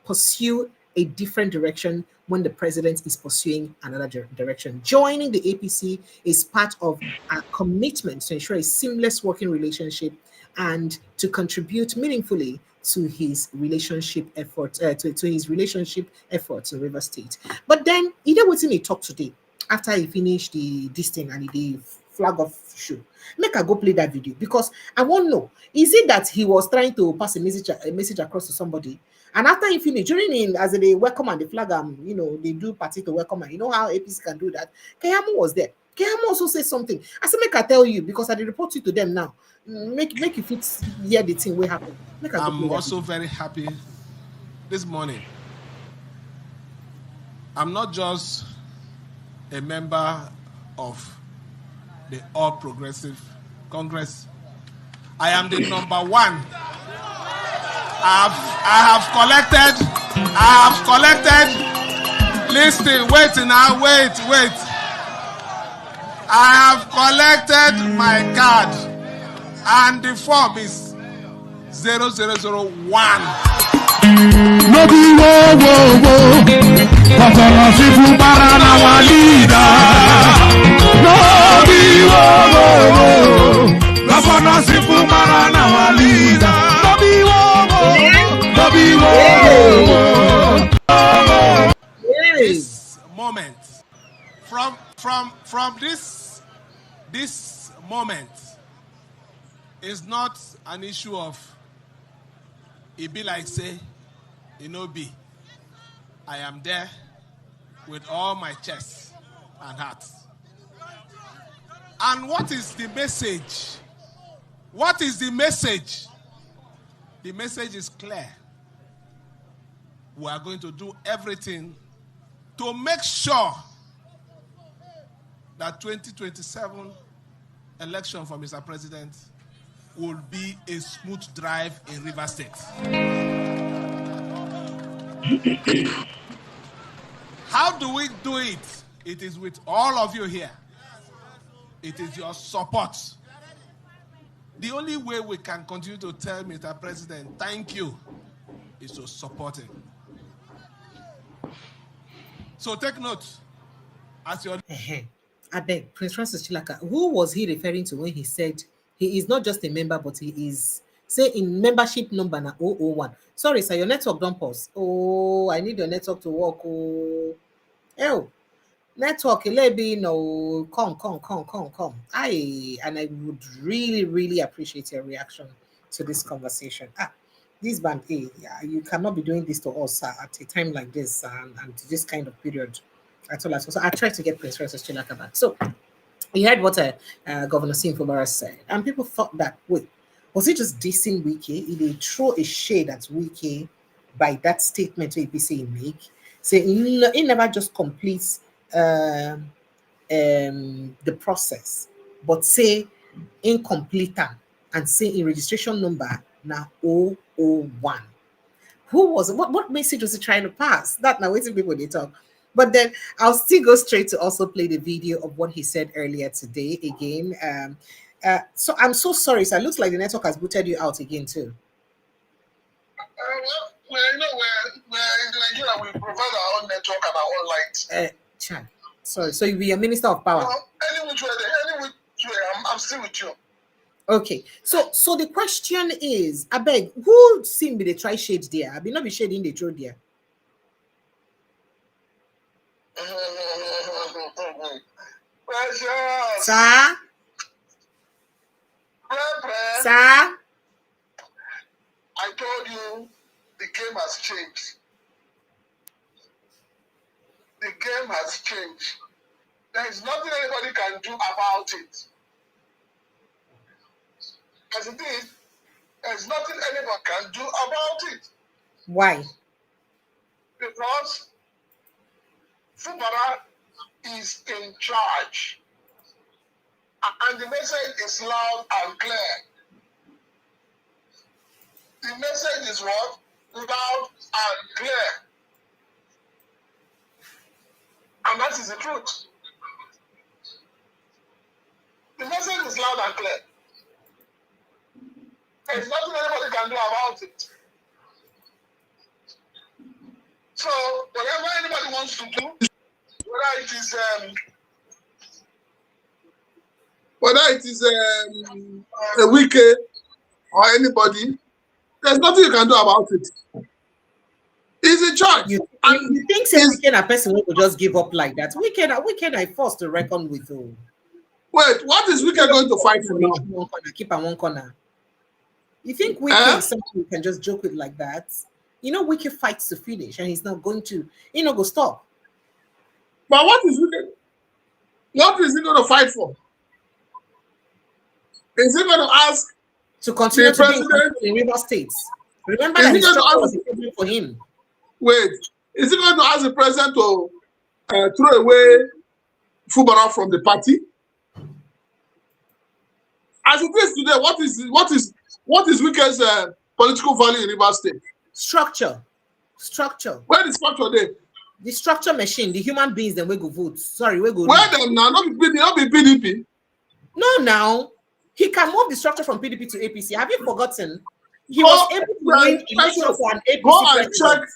pursue a different direction when the president is pursuing another direction. Joining the APC is part of our commitment to ensure a seamless working relationship and to contribute meaningfully to his relationship efforts, to his relationship efforts in River State. But then, either what's in he talk today, after he finished this thing and the flag off show, make I go play that video because I won't know. Is it that he was trying to pass a message across to somebody, and after he finished, during in as they welcome and the flag, they do party to welcome, and you know how APC can do that. Keyamu was there. Keyamu also said something. I said, make I tell you because I did report you to them now. Make you fit hear the thing will happen. I'm also very happy this morning. I'm not just a member of the All Progressive Congress. I am the number one. I have collected. Listen, wait now, wait. I have collected my card, and the form is 0001. No be wo. Governor Fubara na our leader. No be wo. Governor Fubara na our leader. No be wo. This moment, from this moment, is not an issue of it be like say, be. I am there with all my chest and heart. And what is the message? What is the message? The message is clear. We are going to do everything to make sure that 2027 election for Mr. President will be a smooth drive in River State. How do we do it? It is with all of you here. It is your support. The only way we can continue to tell Mr. President, thank you, is to support him. So take note. As your I beg, Prince Francis Chilaka, who was he referring to when he said he is not just a member, but he is, say, in membership number na 001. Sorry, sir, your network don't pause. Oh, I need your network to work. Oh, network, no, come. And I would really appreciate your reaction to this conversation. This band A, you cannot be doing this to us at a time like this and this kind of period at all. So I tried to get Prince Francis Chilaka back. So you heard what Governor Fubara said, and people thought that, wait, was he just dissing Wike? He did throw a shade at Wike by that statement APC make, say he never just completes the process, but say incomplete and say in registration number now 001. Who was it? What message was he trying to pass? That now waiting people they talk. But then I'll still go straight to also play the video of what he said earlier today again. So I'm so sorry, sir. It looks like the network has booted you out again too. We're in Nigeria. We provide our own network and our own light. Chad, Sorry, so you'll be a minister of power. No, any which way, I'm still with you. Okay, so the question is, I beg, who seem be the try shade there? I be not be shading the throat there. Precious. Sir? Sir? I told you the game has changed. The game has changed. There is nothing anybody can do about it. As it is, there is nothing anyone can do about it. Why? Because Fubara is in charge. And the message is loud and clear. The message is what? Loud and clear. And that is the truth. The message is loud and clear. There's nothing anybody can do about it. So, whatever anybody wants to do, whether it is a Wike or anybody, there's nothing you can do about it. He's in charge. You think Wike a person will just give up like that? Wike I forced to reckon with you. Wait, what is Wike going to fight for now? One corner, keep on one corner. You think Wike is something you can just joke with like that? You know, Wike fights to finish, and he's not going to, go stop. But what is Wike? What is he going to fight for? Is he going to ask to continue to be in River States? Remember that his structure was important for him. Wait, is he going to ask the president to throw away Fubara from the party? As it is today, what is Wike's political value in River State? Structure. Where is structure there? The structure machine, the human beings, then we go vote. Sorry, we go. Where them now? Not be PDP. No, now he can move the structure from PDP to APC. Have you forgotten? He was able to win elections for an APC president.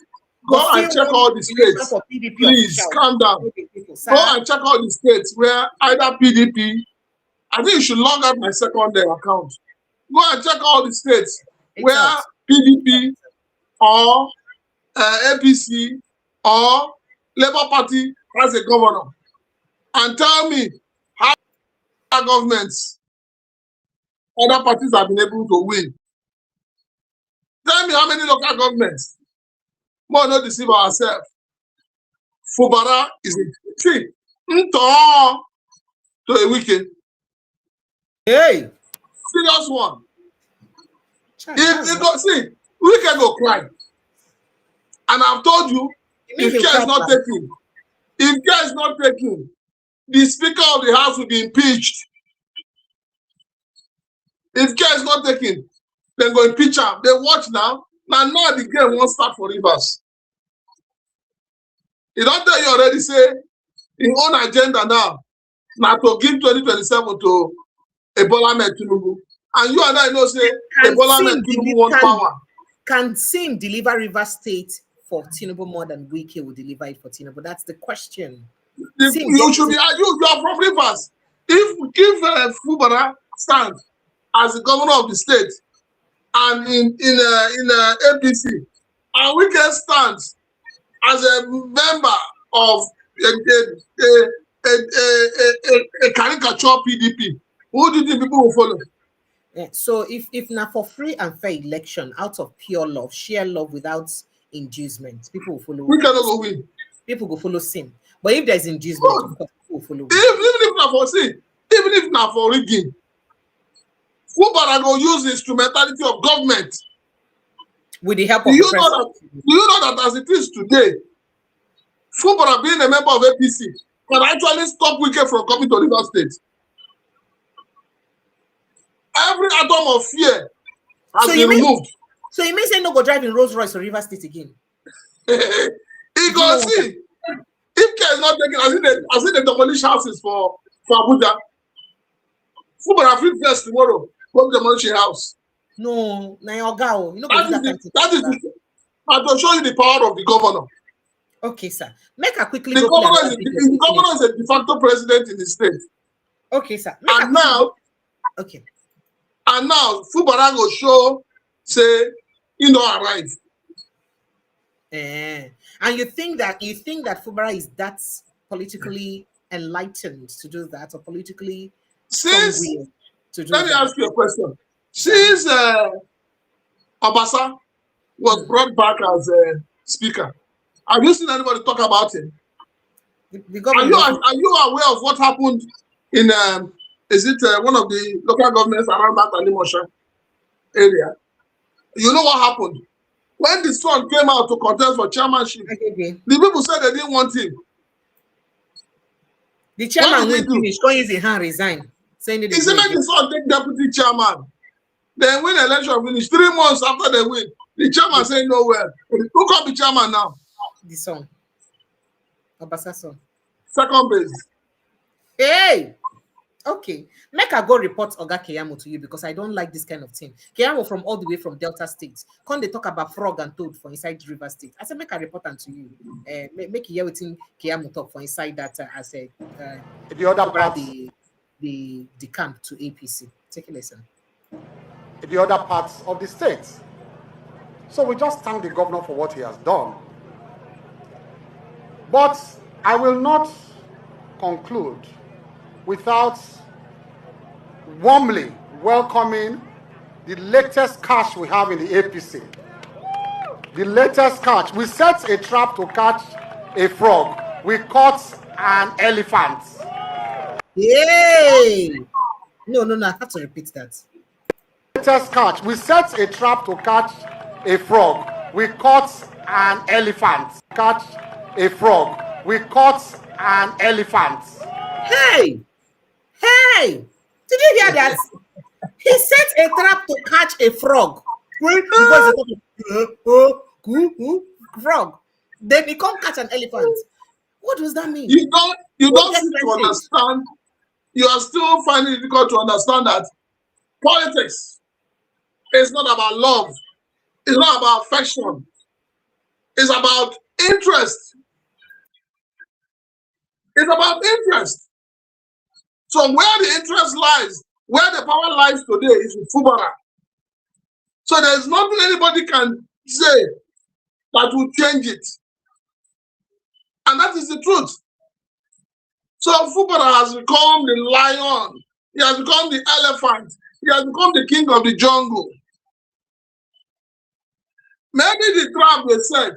Go and check all the states. Please calm down. Go and check all the states where either PDP. I think you should log out my secondary account. Go and check all the states where PDP or APC or Labour Party has a governor, and tell me how governments, other parties have been able to win. Tell me how many local governments. More not deceive ourselves. Fubara is a see to a weekend. Hey, serious one. If you go see, we can go cry. And I've told you, if care is not taken, the Speaker of the House will be impeached. If care is not taken, then go impeach him. They watch now. Now the game won't start for Rivers. He don't tell you already, say, his own agenda now to give 2027 to Ebola Tinubu. And you and I know, say, Ebola Tinubu want power. Can Sim deliver River State for Tinubu more than Wike will deliver it for Tinubu? That's the question. You should be, you are from Rivers. If Fubara stands as the governor of the state and in APC, and Wike stands as a member of a caricature PDP, who do you think people will follow? Yeah, so if not for free and fair election out of pure love, sheer love without inducement, people will follow. We cannot go win. People will follow Sim. But if there's inducement, people will follow. Even if not for sin, even if not for rigging, Fubara go use the instrumentality of government. With the help of do you know that as it is today, Fubara being a member of APC can actually stop Wike from coming to River State. Every atom of fear has been removed. So you may say no go drive in Rolls Royce to River State again. He go see. If care is not taken, I see the demolish houses for Abuja. Fubara free first tomorrow. Go demolish a house. No, na your girl. You know that is to show you the power of the governor. Okay, sir. Make a quickly The go play governor, another video. the governor is a de facto president in the state. Okay, sir. And now, okay. And now Fubara go show say he don't arrive. And you think that Fubara is that politically enlightened to do that, or politically Since, to do let me that? ask you a question. Since Obasa was brought back as a speaker, have you seen anybody talk about him? Are you aware of what happened in is it one of the local governments around that Alimosha area? You know what happened? When the son came out to contest for chairmanship, the people said they didn't want him. The chairman will finish, go use his hand, resign. Saying he said make the son take deputy chairman. Then when the election finished, 3 months after they win, the chairman said no well. Who can be chairman now? The son. Obasa son. Second base. Hey! Okay, make I go report Oga Keyamo to you because I don't like this kind of thing. Keyamo from all the way from Delta State. Can they talk about frog and toad for inside River State? I said make a report to you. Make you hear what Keyamo talk for inside that as a the other part the camp to APC. Take a listen. The other parts of the state. So we just thank the governor for what he has done. But I will not conclude without warmly welcoming the latest catch we have in the APC. The latest catch. We set a trap to catch a frog. We caught an elephant. Yay! No, I have to repeat that. Latest catch. We set a trap to catch a frog. We caught an elephant. Catch a frog. We caught an elephant. Hey! Hey! Did you hear that? He set a trap to catch a frog. Frog. Then he can't catch an elephant. What does that mean? You don't seem to understand. You are still finding it difficult to understand that politics is not about love. It's not about affection. It's about interest. It's about interest. So where the interest lies, where the power lies today is with Fubara. So there's nothing anybody can say that will change it. And that is the truth. So Fubara has become the lion. He has become the elephant. He has become the king of the jungle. Maybe the trap they set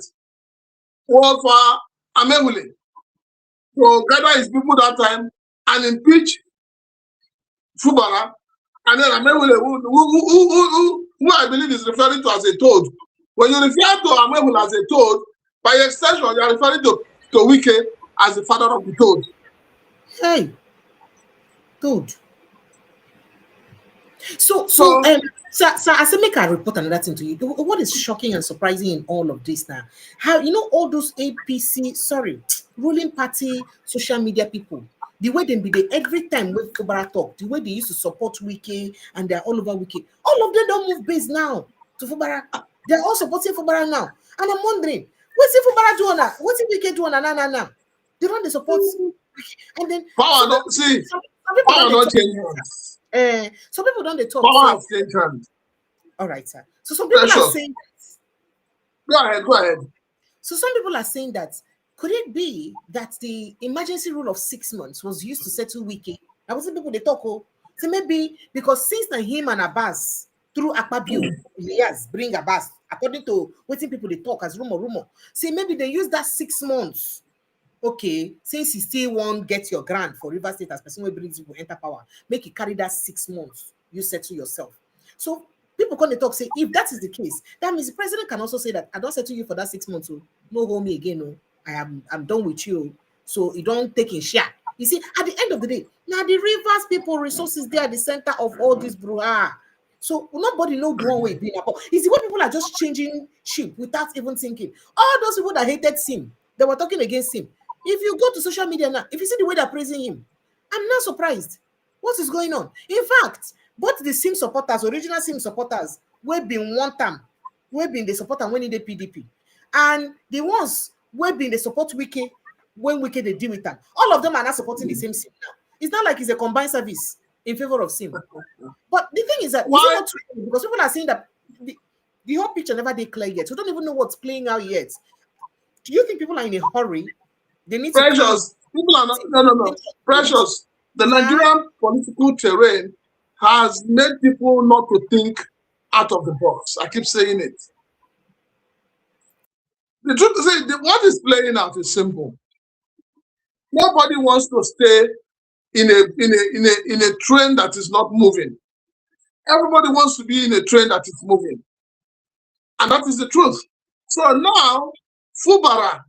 was for Amewule to gather his people that time and impeach Fubara, and then Amewule, who I believe is referring to as a toad. When you refer to Amewule as a toad, by extension, you are referring to Wike as the father of the toad. Hey, toad. So as I make a report another thing to you, what is shocking and surprising in all of this now? How all those APC, ruling party social media people, the way they be there every time with Fubara talk, the way they used to support Wike and they're all over Wike, all of them don't move base now to Fubara. They're all supporting Fubara now. And I'm wondering, what's if Fubara doing now? What's if Wike doing now? They don't support. And then power don't see. Power don't change hands. Some people don't talk. Power has changed hands. All right, sir. So some people are saying that. Go ahead. So some people are saying that could it be that the emergency rule of 6 months was used to settle Wike? I wasn't people they talk. So maybe because since him and Abbas through Akpabio, yes, bring Abbas, according to waiting people they talk as rumor. See, maybe they use that 6 months. Okay, since you still won't get your grant for River State as person who brings you enter power, make you carry that 6 months, you settle yourself. So people come to talk, say, if that is the case, that means the president can also say that I don't settle you for that 6 months, so no hold me again, no. I'm done with you. So you don't take in share. You see, at the end of the day, now the Rivers people resources they are the center of all this brouhaha. So nobody know the one way being about. It's the way people are just changing ship without even thinking. All those people that hated Sim, they were talking against him. If you go to social media now, if you see the way they're praising him, I'm not surprised. What is going on? In fact, both the Sim supporters, original Sim supporters, we've been one time, we've been the supporter when in the PDP, and the ones Where being they support Wike when Wike they deal with them. All of them are not supporting the same sim now. It's not like it's a combined service in favor of sim. But the thing is that Why? not true, because people are saying that the whole picture never did clear yet. We don't even know what's playing out yet. Do you think people are in a hurry? They need Precious. People are not. No. Precious. The Nigerian political terrain has made people not to think out of the box. I keep saying it. The truth is, what is playing out is simple. Nobody wants to stay in a train that is not moving. Everybody wants to be in a train that is moving. And that is the truth. So now, Fubara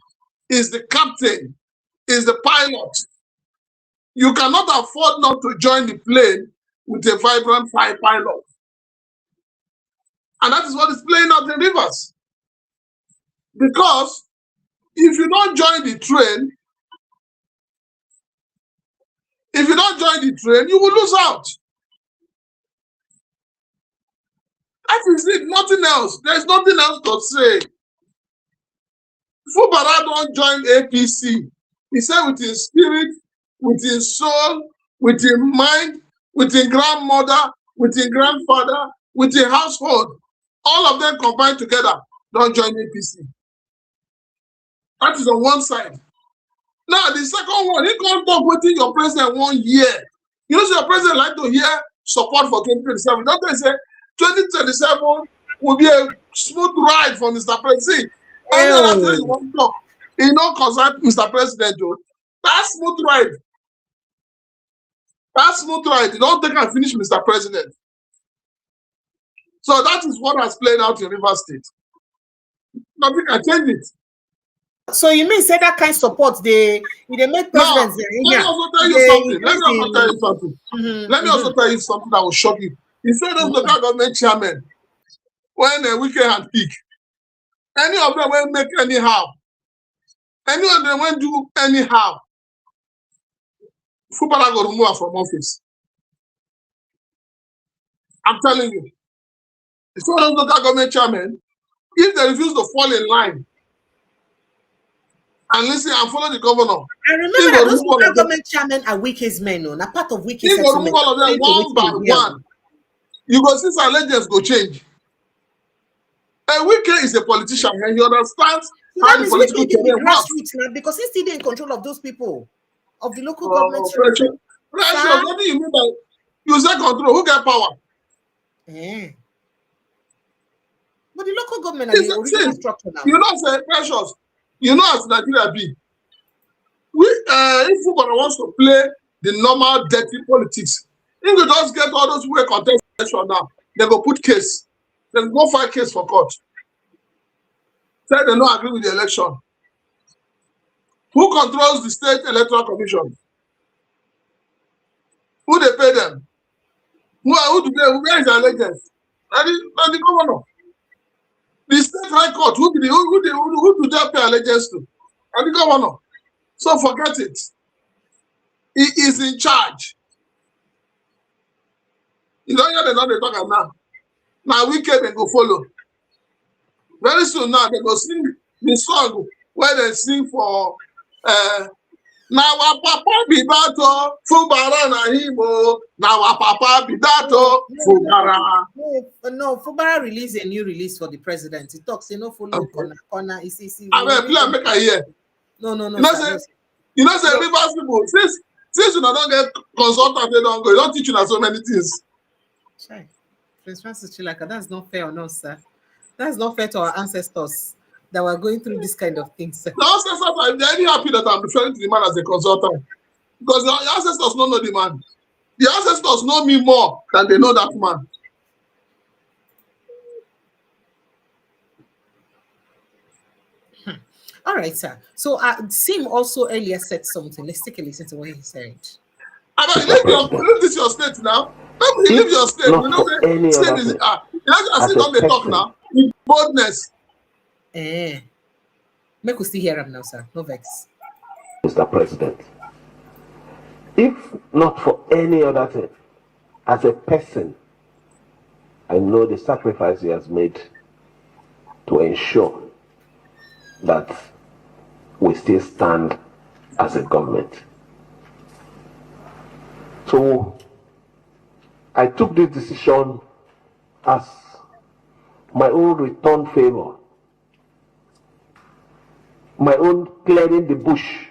is the captain, is the pilot. You cannot afford not to join the plane with a vibrant pilot. And that is what is playing out in Rivers. Because if you don't join the train, you will lose out. That is it, nothing else. There's nothing else to say. Fubara don't join APC. He said with his spirit, with his soul, with his mind, with his grandmother, with his grandfather, with his household. All of them combined together, don't join APC. That is on one side. Now, the second one, he can't talk within your president 1 year. You know, so your president like to hear support for 2027. Don't they say 2027 will be a smooth ride for Mr. President? And then after you want to talk, you know, concern Mr. President, Joe. That's smooth ride. That's smooth ride. You don't think I finish Mr. President. So that is what has played out in Rivers State. Nothing can change it. So you mean say that kind of support they make presidents? Let me also tell you something. Let me also tell you something that will shock you. He said those local government chairmen, when Wike had peak, any of them will make anyhow. Any of them will do anyhow. Fubara go remove her from office. I'm telling you. It's one of those local government chairmen, if they refuse to fall in line and listen and follow the governor. I remember that those local government chairmen are Wike's men, no? Part of Wike's settlement. If remove all of them one by one, you go see some legends go change. And Wike is a politician and he understands how the political terrain works. Because he's still in control of those people, of the local government. Precious, what do you mean by you say control? Who get power? But the local government are the original structure now. You know, say Precious, you know as Nigeria be. If Fubara wants to play the normal dirty politics, if they just get all those who contest election now, they go put case. Then go file case for court. Say they don't agree with the election. Who controls the State Electoral Commission? Who they pay them? Who do they? Where is the allegiance? And the governor. The State High Court. Who do they pay allegiance to? And the governor. So forget it. He is in charge. You don't hear they talk now. Now Wike they go follow. Very soon now they go sing the song where they sing for now our papa be that Fubara na himo. Now our papa be that Fubara. No, Fubara released a new release for the president. He talks, follow corner. I mean, make a hear. No. You know, say Rivers people, since you don't get consultant, they don't go. You don't teach you so many things. Chai. Prince Francis Chilaka, that's not fair on us, sir. That's not fair to our ancestors that were going through this kind of things, sir. The ancestors are very happy that I'm referring to the man as a consultant. Because the ancestors don't know the man. The ancestors know me more than they know that man. All right, sir. So Sim also earlier said something. Let's take a listen to what he said. Leave this your state now. Leave your state. You know, state is don't they talk now? In boldness. Make we still hear him now, sir. No vex. Mr. President, if not for any other thing, as a person, I know the sacrifice he has made to ensure that we still stand as a government. So I took this decision as my own return favor, my own clearing the bush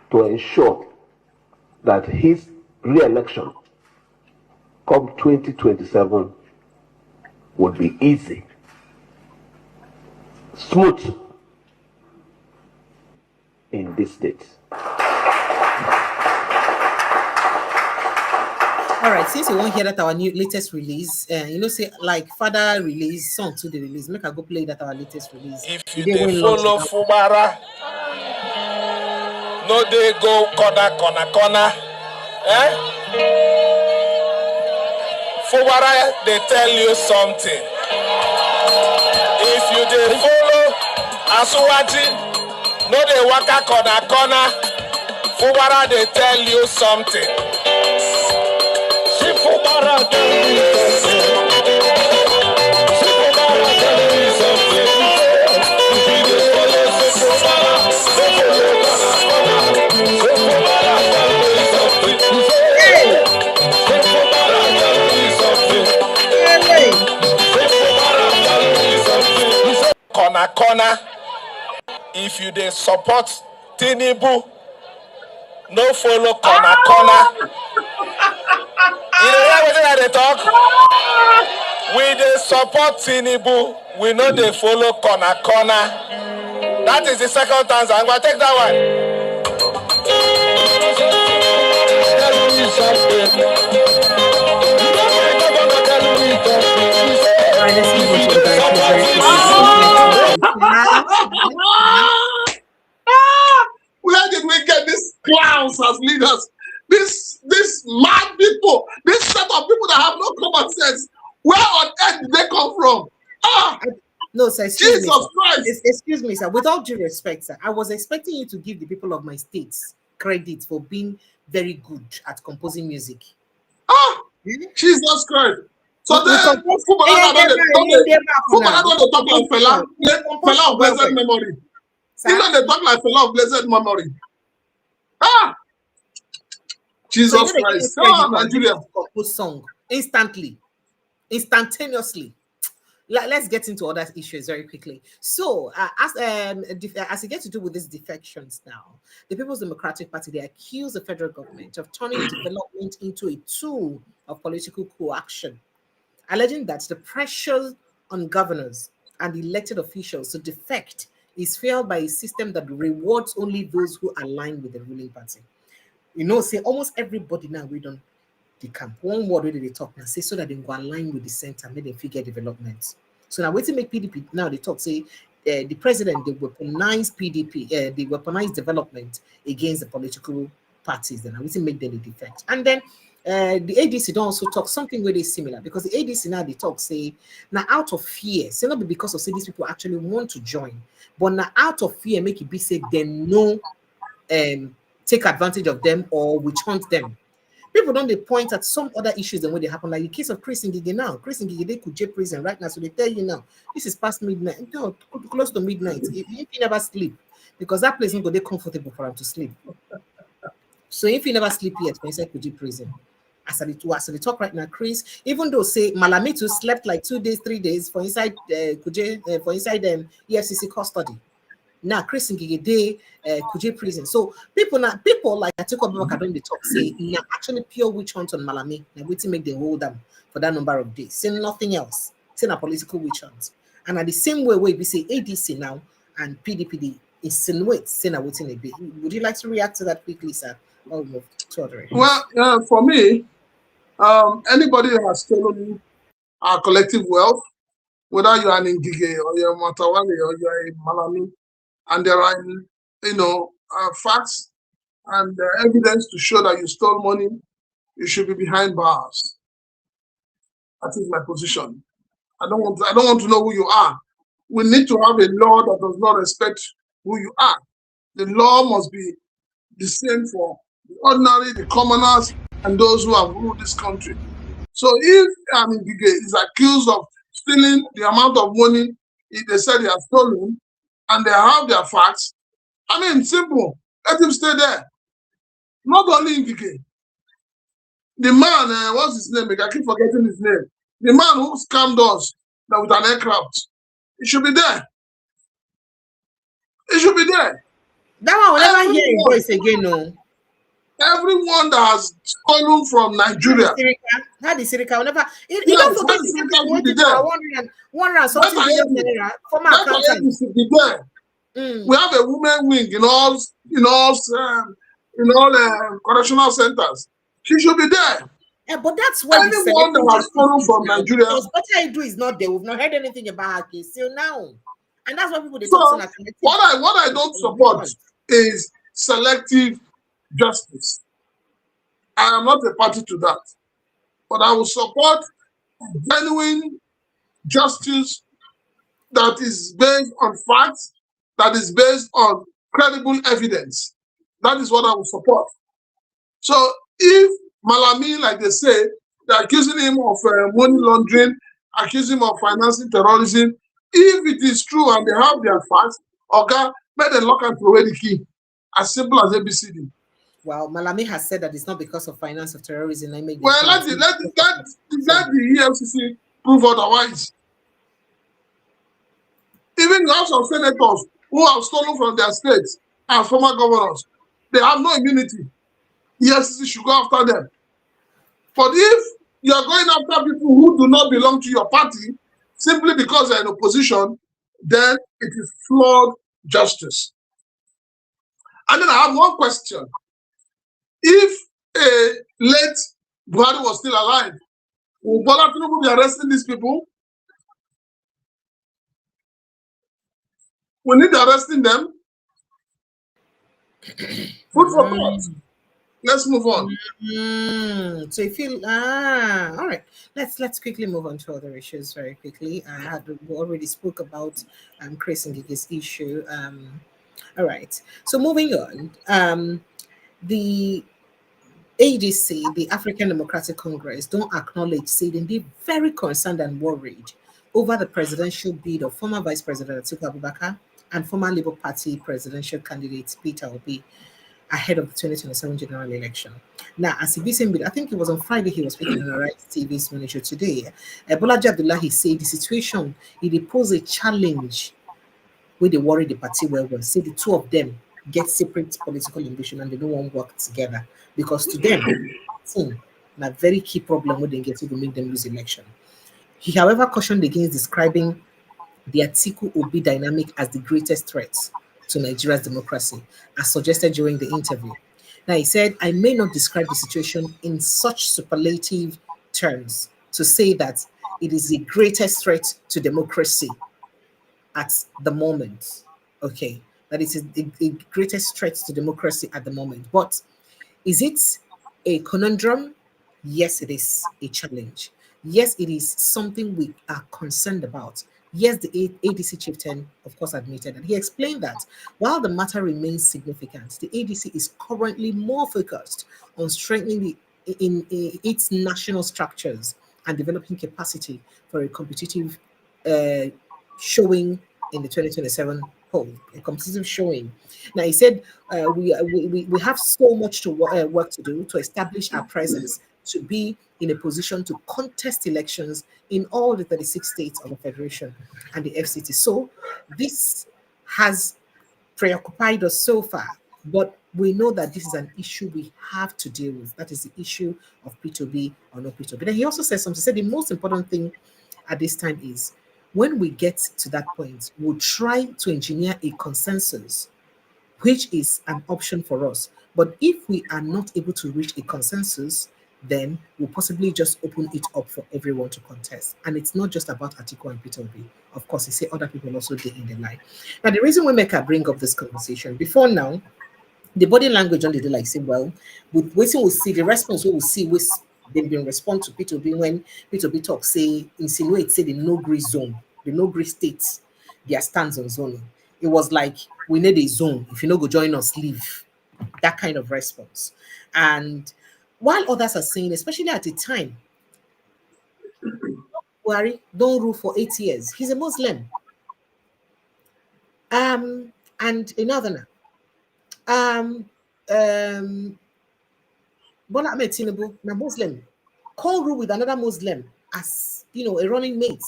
to ensure that his re-election come 2027 would be easy, smooth in this state. All right, since you won't hear that our new latest release, say like father release song to the release, make I go play that our latest release. If you dey follow Fubara, no dey go corner. Fubara, they tell you something. If you dey follow Asuwati, no dey waka corner. Fubara, they tell you something. Fubara tell you something. Fubara tell you something. If you dey follow Fubara, Fubara tell you something. Fubara tell you something. Corner. If you dey support Tinubu, no follow corner. You know what they talk? We dey support Tinubu, we know they follow corner. That is the second answer. I'm gonna take that one. Where did we get these clowns as leaders? This mad people, this set of people that have no common sense. Where on earth did they come from? No, sir. Excuse Jesus Christ. Excuse me, sir. With all due respect, sir, I was expecting you to give the people of my states credit for being very good at composing music. Jesus Christ. So then, Fubara don't talk like Fela of blessed memory. You know they talk like Fela of blessed memory. Jesus Christ. Nigeria. Compose song instantaneously. Let's get into other issues very quickly. So, as it gets to do with these defections now, the People's Democratic Party, they accuse the federal government of turning development into a tool of political coaction, alleging that the pressure on governors and elected officials to defect is fueled by a system that rewards only those who align with the ruling party. Say almost everybody now we don't the camp. One word where they talk now, say so that they go align with the center, make them figure development. So now waiting make PDP now they talk, say the president they weaponize PDP, they weaponize development against the political parties, then I waiting make them the defect. And then the ADC don't also talk something very similar, because the ADC now they talk say now out of fear, say not because of say these people actually want to join, but now out of fear make it be say they no take advantage of them or witch hunt them. People don't they point at some other issues than when they happen, like the case of Chris Ngige now. Chris Ngige, they could jail prison right now, so they tell you now, this is past midnight, no, close to midnight. If you never sleep, because that place is not going to be comfortable for him to sleep. So if you never sleep yet, when you say could jail prison, as they talk right now, Chris, even though say Malamitu slept like 2 days, 3 days for inside EFCC custody. Now Chris Ngige they Kuje prison. So people like Atiku Abubakar don't they talk say now actually pure witch hunt on Malami. Now we to make them hold them for that number of days. Say nothing else. Say a political witch hunt. And at the same way we say ADC now and PDP they insinuate say now waiting a bit. Would you like to react to that quickly, sir? Or move to other areas? Well, for me, anybody who has stolen our collective wealth, whether you are an Ngige or you're a Matawale or you're a Malami, and there are, facts and evidence to show that you stole money, you should be behind bars. That is my position. I don't want to know who you are. We need to have a law that does not respect who you are. The law must be the same for the ordinary, the commoners, and those who have ruled this country. So if Ngige is accused of stealing the amount of money they said he has stolen, and they have their facts, I mean, simple. Let him stay there. Not only in the The man, what's his name? I keep forgetting his name. The man who scammed us with an aircraft. He should be there. He should be there. That one will never hear his voice again, no. Everyone that has stolen from Nigeria. Had the Sirika will never. You don't forget the waiting for 100 something billion naira. Former accountant. Be there. We have a women wing in all correctional centers. She should be there. Yeah, but that's why anyone that has stolen from Nigeria. Because what I do is not there. We've not heard anything about her case till now, and that's why people they so talk so what I don't support is selective justice. I am not a party to that, but I will support genuine justice that is based on facts, that is based on credible evidence. That is what I will support. So if Malami, like they say, they're accusing him of money laundering, accusing him of financing terrorism, if it is true and they have their facts, okay, let them lock and throw away the key. As simple as ABCD. Well, Malami has said that it's not because of finance of terrorism. Let the EFCC prove otherwise. Even the House of Senators who have stolen from their states and former governors, they have no immunity. EFCC should go after them. But if you are going after people who do not belong to your party simply because they're in opposition, then it is flawed justice. And then I have one question. If a late Buhari was still alive, would Bola Tinubu be arresting these people? We need to arresting them. Food for thought. Let's move on. So if you all right, let's quickly move on to other issues very quickly. We already spoke about Chris Ngigi's issue. All right. So moving on, the ADC, the African Democratic Congress, don't acknowledge saying they're very concerned and worried over the presidential bid of former Vice President Atiku Abubakar and former Labour Party presidential candidate Peter Obi ahead of the 2027 general election. Now, as he bid, I think it was on Friday, he was speaking on the Right TV's manager today. Bolaji Abdullahi said the situation, it posed a challenge where they worry the party well. Say the two of them get separate political ambition and they don't want to work together because to them, a very key problem when they get to make them lose election. He, however, cautioned against describing the Atiku Obi dynamic as the greatest threat to Nigeria's democracy, as suggested during the interview. Now, he said, I may not describe the situation in such superlative terms to say that it is the greatest threat to democracy at the moment. Okay, that is the greatest threat to democracy at the moment. But is it a conundrum? Yes, it is a challenge. Yes, it is something we are concerned about. Yes, the ADC chieftain, of course, admitted that. He explained that while the matter remains significant, the ADC is currently more focused on strengthening its national structures and developing capacity for a competitive showing in the 2027 poll, a competitive showing. Now, he said, we have so much to work to do to establish our presence, to be in a position to contest elections in all the 36 states of the Federation and the FCT. So this has preoccupied us so far, but we know that this is an issue we have to deal with. That is the issue of P2B or no P2B. Then he also said something. He said the most important thing at this time is when we get to that point, we'll try to engineer a consensus, which is an option for us. But if we are not able to reach a consensus, then we'll possibly just open it up for everyone to contest. And it's not just about Atiku and Peter Obi. Of course, he say other people also did in the line. Now, the reason we make her bring up this conversation, before now, the body language on the day, like say, well, with waiting, we'll see the response, we will see which they've been respond to Peter Obi when Peter Obi talk, say, insinuate, say the no-gray zone, the no-gray states, their stance on zoning. It was like, we need a zone. If you no go join us, leave. That kind of response. And while others are saying, especially at the time, Buhari don't rule for 8 years. He's a Muslim. And another, Bola Ahmed Tinubu, a Muslim, co-rule with another Muslim as a running mate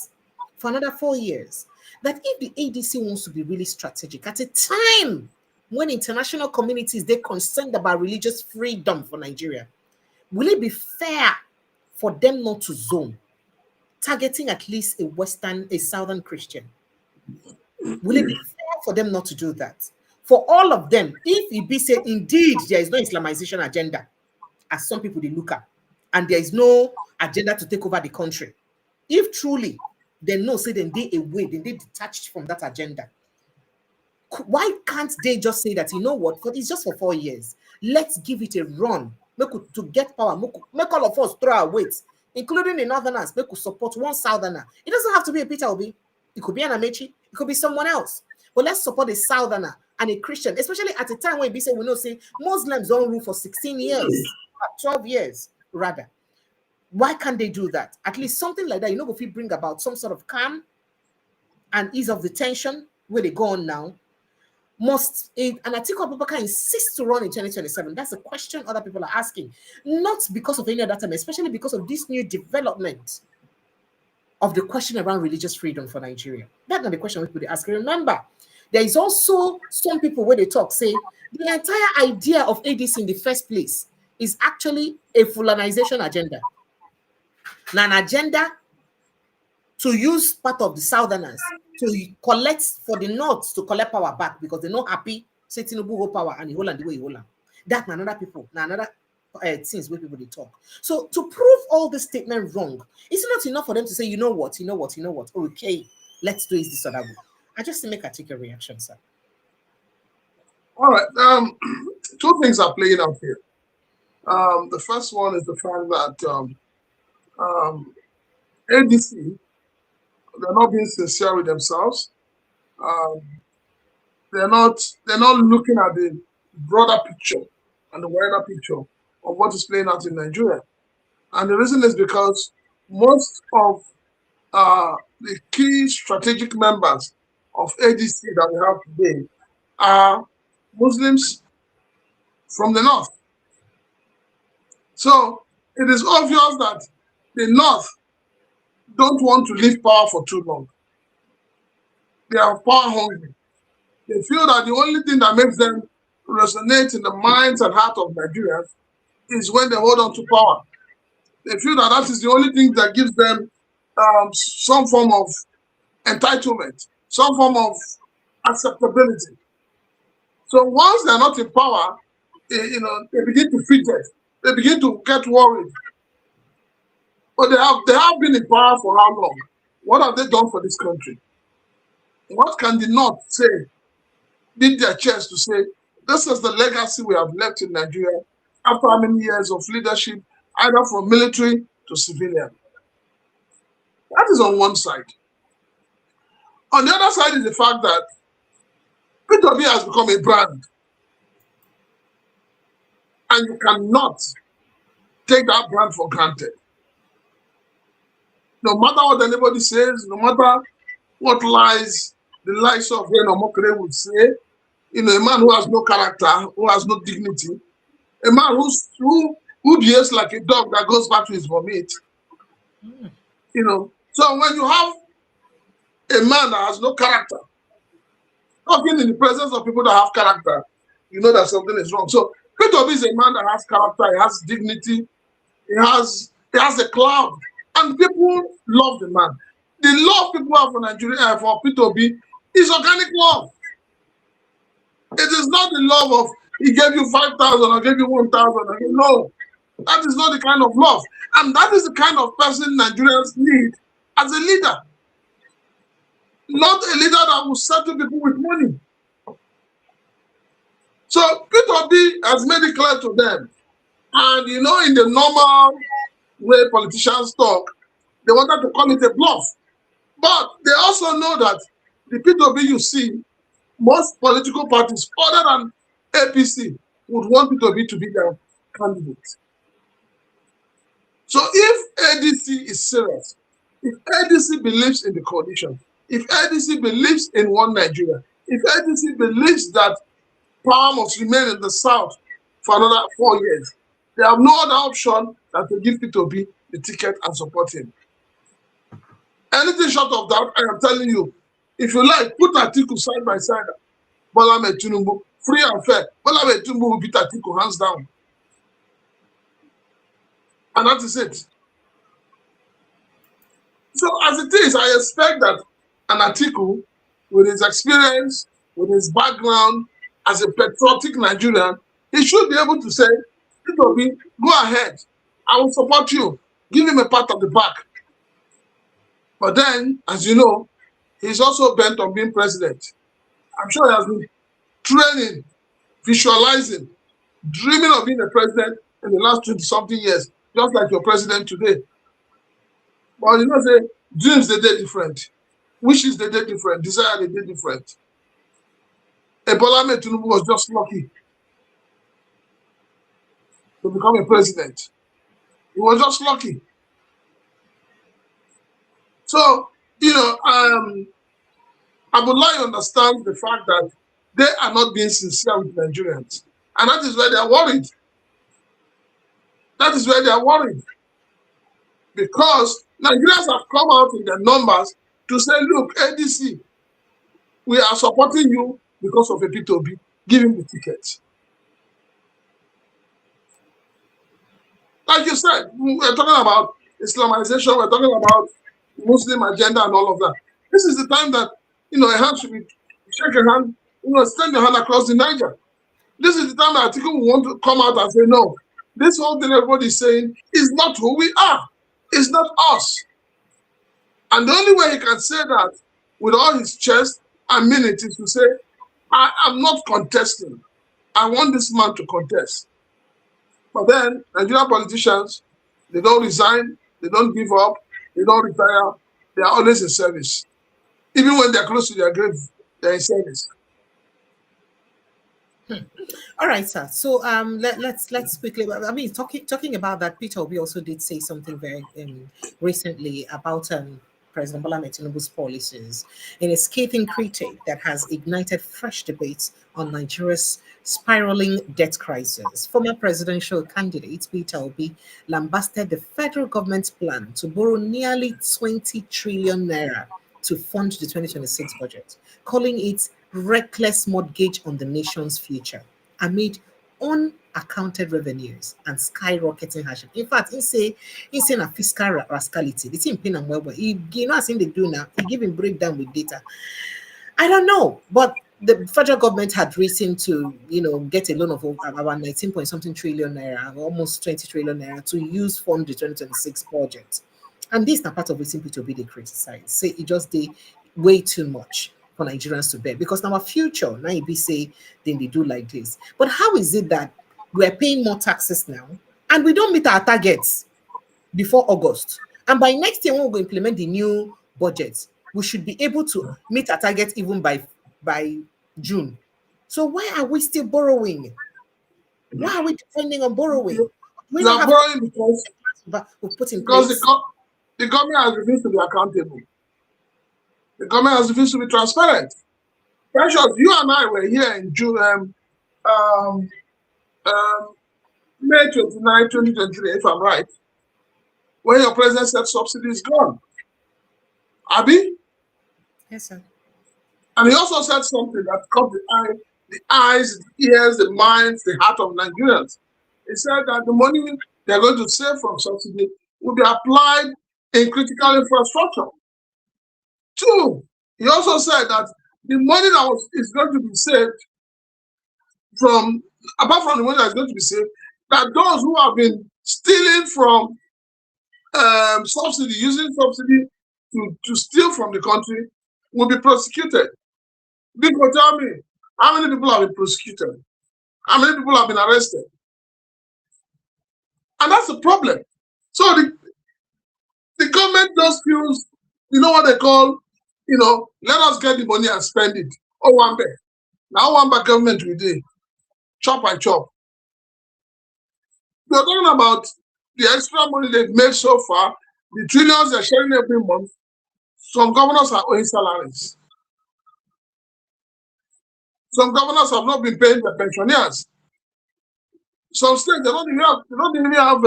for another 4 years. That if the ADC wants to be really strategic at a time when international communities they're concerned about religious freedom for Nigeria, will it be fair for them not to zone, targeting at least a southern Christian? Will it be fair for them not to do that? For all of them, if it be said indeed there is no Islamization agenda, as some people they look at, and there is no agenda to take over the country, if truly they know, say then they away, then they detached from that agenda, why can't they just say that, you know what, for it's just for 4 years, let's give it a run, to get power, make all of us throw our weight, including the northerners, make us support one southerner. It doesn't have to be a Peter Obi, it could be an Amechi, it could be someone else, but let's support a southerner and a Christian, especially at a time when we say we know say Muslims don't rule for 16 years, 12 years rather. Why can't they do that? At least something like that, if we bring about some sort of calm and ease of the tension where they go on now. Must an Atiku Abubakar insist to run in 2027? That's a question other people are asking. Not because of any other time, especially because of this new development of the question around religious freedom for Nigeria. That's not the question we could ask. Remember, there is also some people where they talk, say, the entire idea of ADC in the first place is actually a Fulanization agenda. Now, an agenda to use part of the Southerners to collect for the North to collect power back because they're not happy say Tinubu hold power and he hold the way he hold. That another people, another things where people they talk. So to prove all this statement wrong, it's not enough for them to say, you know what, okay, let's do it this other way. I just make a take a reaction, sir. All right. Two things are playing out here. The first one is the fact that ADC, they're not being sincere with themselves. They're not looking at the broader picture and the wider picture of what is playing out in Nigeria. And the reason is because most of the key strategic members of ADC that we have today are Muslims from the North. So it is obvious that the North don't want to leave power for too long. They are power hungry. They feel that the only thing that makes them resonate in the minds and heart of Nigerians is when they hold on to power. They feel that that is the only thing that gives them some form of entitlement, some form of acceptability. So once they're not in power, they begin to fidget. They begin to get worried. But they have been in power for how long? What have they done for this country? What can the North say? Beat their chest to say, this is the legacy we have left in Nigeria after how many years of leadership, either from military to civilian. That is on one side. On the other side is the fact that Peter Obi has become a brand. And you cannot take that brand for granted. No matter what anybody says, no matter what lies the likes of Ren Omokere would say, a man who has no character, who has no dignity, a man who behaves like a dog that goes back to his vomit. So when you have a man that has no character, talking in the presence of people that have character, you know that something is wrong. So Peter Obi is a man that has character, he has dignity, he has a cloud, and people love the man. The love people have for Nigeria, for Peter Obi, is organic love. It is not the love of he gave you 5,000 or gave you 1,000. No, that is not the kind of love. And that is the kind of person Nigerians need as a leader. Not a leader that will settle people with money. So Peter Obi has made it clear to them. And in the normal way politicians talk, they wanted to call it a bluff. But they also know that the Peter Obi you see, most political parties other than APC would want Peter Obi to be their candidate. So if ADC is serious, if ADC believes in the coalition, if ADC believes in one Nigeria, if ADC believes that power must remain in the South for another 4 years. They have no other option than to give Peter Obi the ticket and support him. Anything short of that, I am telling you, if you like, put Atiku side by side. Bola Ahmed Tinubu, free and fair. Bola Ahmed Tinubu will beat Atiku hands down. And that is it. So as it is, I expect that an Atiku, with his experience, with his background as a patriotic Nigerian, he should be able to say, Peter Obi, go ahead. I will support you. Give him a pat on the back. But then, as you know, he's also bent on being president. I'm sure he has been training, visualizing, dreaming of being a president in the last 20-something years, just like your president today. But you know, say, dreams, they did different. Wishes, they did different. Desire, they did different. Bola Ahmed Tinubu was just lucky to become a president. He was just lucky. So, you know, Abdullahi understands the fact that they are not being sincere with Nigerians. And that is why they are worried. That is why they are worried. Because Nigerians have come out in their numbers to say, look, ADC, we are supporting you because of a Peter Obi. Give him the ticket. Like you said, we're talking about Islamization, we're talking about Muslim agenda and all of that. This is the time that, you know, a hand should be, shake a hand, you know, extend your hand across the Niger. This is the time that Atiku will want to come out and say, no, this whole thing everybody is saying is not who we are. It's not us. And the only way he can say that with all his chest and mean it is to say, I am not contesting. I want this man to contest. But then Nigerian politicians, they don't resign, they don't give up, they don't retire, they are always in service. Even when they're close to their grave, they're in service. All right, sir. So let's quickly. I mean, talking about that, Peter Obi also did say something very recently about President Bola Ahmed Tinubu's policies in a scathing critique that has ignited fresh debates on Nigeria's spiraling debt crisis. Former presidential candidate Peter Obi lambasted the federal government's plan to borrow nearly 20 trillion naira to fund the 2026 budget, calling it reckless mortgage on the nation's future amid unaccounted revenues and skyrocketing hardship. In fact, he say a fiscal rascality. The thing pain and well, you know, as in they do now, he give him breakdown with data. I don't know, but the federal government had reason to, you know, get a loan of about 19 point something trillion naira, almost 20 trillion naira to use fund the 2026 budget. And this is not part of what Peter Obi they criticize. Say it just did way too much for Nigerians to bear, because now our future now it be say then they do like this. But how is it that we're paying more taxes now and we don't meet our targets before August? And by next year when we implement the new budget, we should be able to meet our target even by June. So why are we still borrowing? Why are we depending on borrowing? We are borrowing because the government has refused to be accountable. The government has refused to be transparent. Precious, you and I were here in June, May 29, 2023, if I'm right, when your president said subsidy is gone. Abi? Yes, sir. And he also said something that caught the eyes, the ears, the minds, the heart of Nigerians. He said that the money they're going to save from subsidy will be applied in critical infrastructure. Two, he also said that the money that is going to be saved from, apart from the money that is going to be saved, that those who have been stealing from subsidy, using subsidy to steal from the country, will be prosecuted. People tell me, how many people have been prosecuted? How many people have been arrested? And that's the problem. So the government just feels, you know what they call, you know, let us get the money and spend it. Oh, one bit. Now one back government we do. Chop by chop. We're talking about the extra money they've made so far, the trillions they're sharing every month. Some governors are owing salaries. Some governors have not been paying the pensioners. Some states they don't even have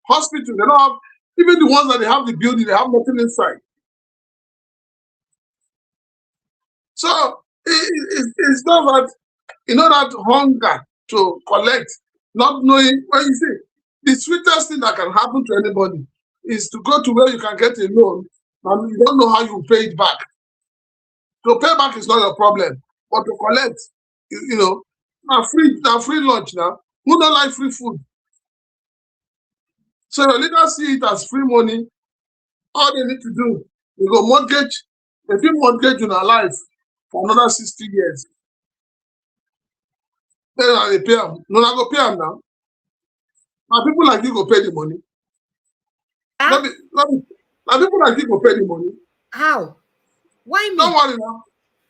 hospitals. They don't have even the ones that they have the building. They have nothing inside. So it's not that that hunger to collect, not knowing. When you see the sweetest thing that can happen to anybody is to go to where you can get a loan and you don't know how you pay it back. To pay back is not your problem, but to collect, now free lunch now. Who don't like free food? So your leaders see it as free money. All they need to do, they go mortgage. They feel mortgage in our life for another 60 years. Then they pay them. No, I go pay them now. Now people like you go pay the money. Now people like you go pay the money. How? Why me? Don't worry now.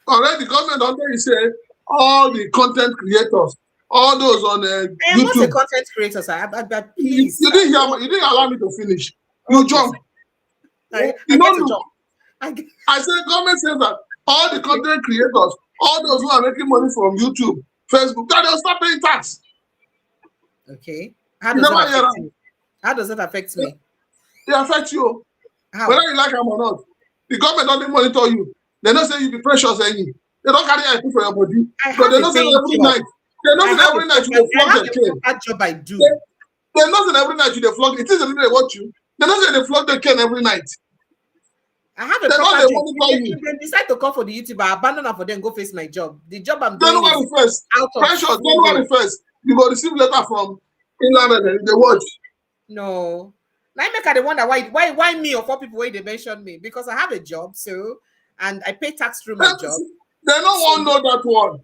Already the government already say all the content creators, all those on YouTube. I am not a content creator, sir. But please. You didn't allow me to finish. You jump. I said government says that all the content creators, all those who are making money from YouTube, Facebook, that they'll start paying tax. Okay. How does that affect me? How does that affect me? It affects you. How? Whether you like them or not. The government doesn't monitor you. They don't say you be precious any. They don't carry anything for your body. But they don't say every night. They don't say every night you flog the cane. That job I do. They don't say every night you flog. It is the they watch you. They don't say they flog the cane every night. I have a proper job. If they decide to come for the YouTube, I abandon them for them, go face my job. The job I'm doing January 1st. Precious, January 1st. You will receive letter from England and they watch. No. Now I make the wonder why me or 4 people where they mention me? Because I have a job, so and I pay tax through my job. They don't want to know that one.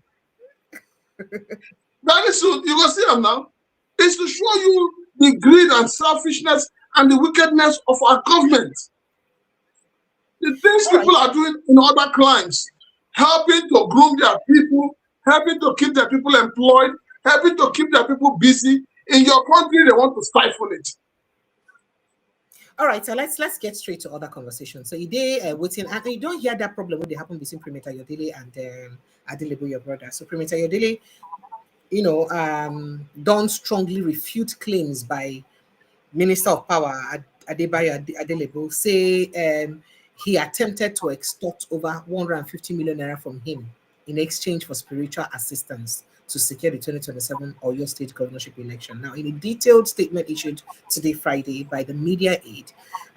Very soon, you will see them now. It's to show you the greed and selfishness and the wickedness of our government. The things people are doing in other climes, helping to groom their people, helping to keep their people employed, helping to keep their people busy. In your country, they want to stifle it. All right, so let's get straight to other conversations. So they waiting, and you don't hear that problem when they happen between Premier Yodele and Adelebo, your brother. So Premier Yodele, don't strongly refute claims by Minister of Power Adebayo Adelebo, say he attempted to extort over 150 million naira from him in exchange for spiritual assistance to secure the 2027 Oyo State governorship election. Now, in a detailed statement issued today, Friday, by the media aide,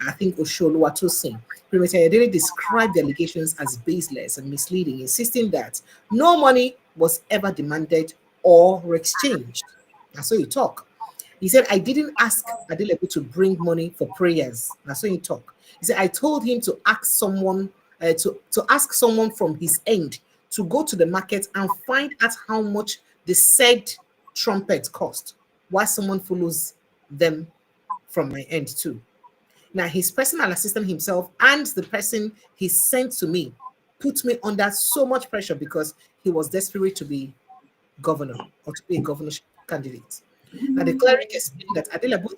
I think Osholuwatosin, Premier Yodele described the allegations as baseless and misleading, insisting that no money was ever demanded or exchanged. That's how you talk. He said, I didn't ask Adelebo to bring money for prayers. That's how you talk. He said, I told him to ask someone to ask someone from his end to go to the market and find out how much the said trumpet cost, while someone follows them from my end too. Now, his personal assistant himself and the person he sent to me put me under so much pressure because he was desperate to be governor or to be a governorship candidate. Now, the cleric explained that Adelebo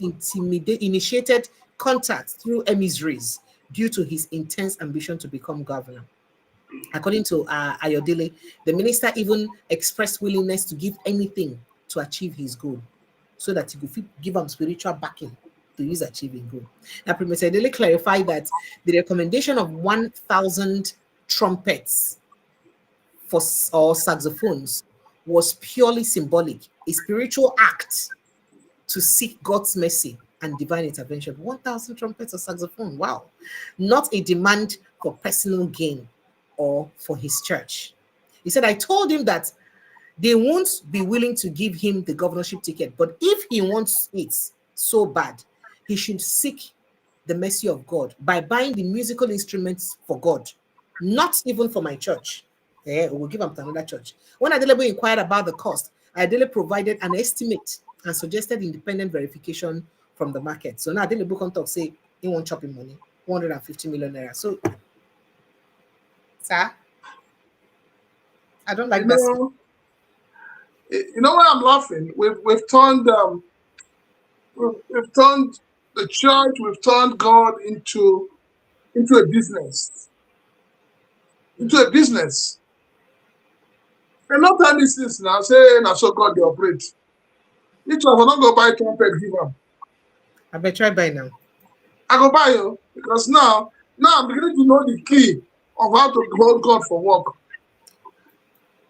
initiated contact through emissaries due to his intense ambition to become governor. According to Ayodele, the minister even expressed willingness to give anything to achieve his goal so that he could give him spiritual backing to his achieving goal. Now, Premier Ayodele clarified that the recommendation of 1,000 trumpets or saxophones was purely symbolic, a spiritual act to seek God's mercy and divine intervention. 1,000 trumpets or saxophone, wow. Not a demand for personal gain or for his church. He said, I told him that they won't be willing to give him the governorship ticket, but if he wants it so bad, he should seek the mercy of God by buying the musical instruments for God, not even for my church. We'll give him to another church. When Adelebo inquired about the cost, Adelebo provided an estimate and suggested independent verification from the market. So now Adelebo come talk, say he won't chop him money, 150 million naira. So, sir, I don't like that. You know why I'm laughing? We've turned the church, we've turned God into a business. Into a business. And not time is this now, say, na so God they operate. Each one will not go buy trumpet, give them. I better try buy now. I go buy you, because now I'm beginning to know the key of how to hold God for work.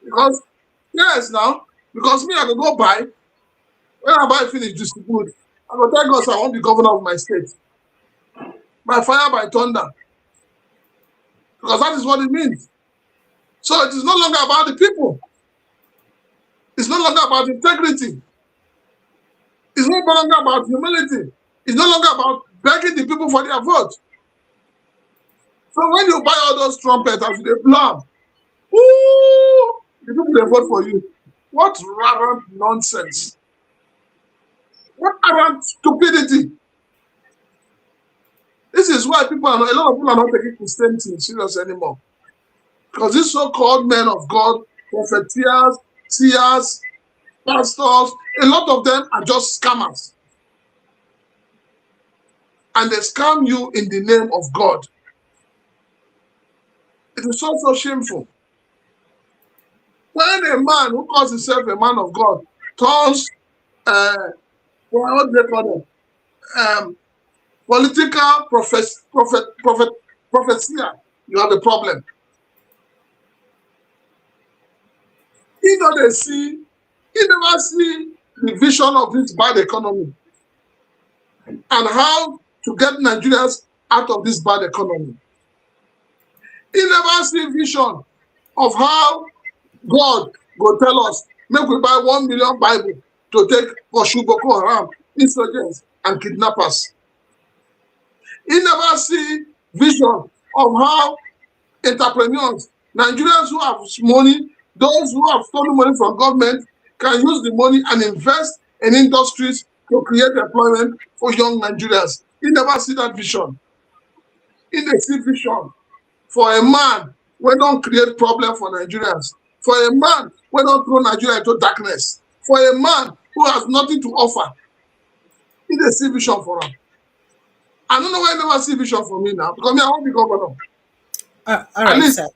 Because, yes, now, because me, I can go buy, when I buy finish, distribute. I go tell God, so I want to be governor of my state. By fire, by thunder. Because that is what it means. So it is no longer about the people. It's no longer about integrity. It's no longer about humility. It's no longer about begging the people for their vote. So when you buy all those trumpets and they blow, woo, the people they vote for you. What arrant nonsense. What arrant stupidity. This is why a lot of people are not taking Christianity serious anymore. Because these so-called men of God, propheters, seers, pastors, a lot of them are just scammers. And they scam you in the name of God. It is so shameful. When a man who calls himself a man of God turns, what they call them, political prophecia, you have a problem. He never see the vision of this bad economy and how to get Nigerians out of this bad economy. He never see vision of how God will tell us, make we buy 1 million Bible to take pursue Boko Haram, insurgents, and kidnappers. He never see vision of how entrepreneurs, Nigerians who have money, those who have stolen money from government, can use the money and invest in industries to create employment for young Nigerians. He never see that vision. He never see vision for a man who don't create problem for Nigerians, for a man who don't throw Nigeria into darkness, for a man who has nothing to offer. He never see vision for him. I don't know why I never see vision for me now, because me, I won't be governor. All right, sir.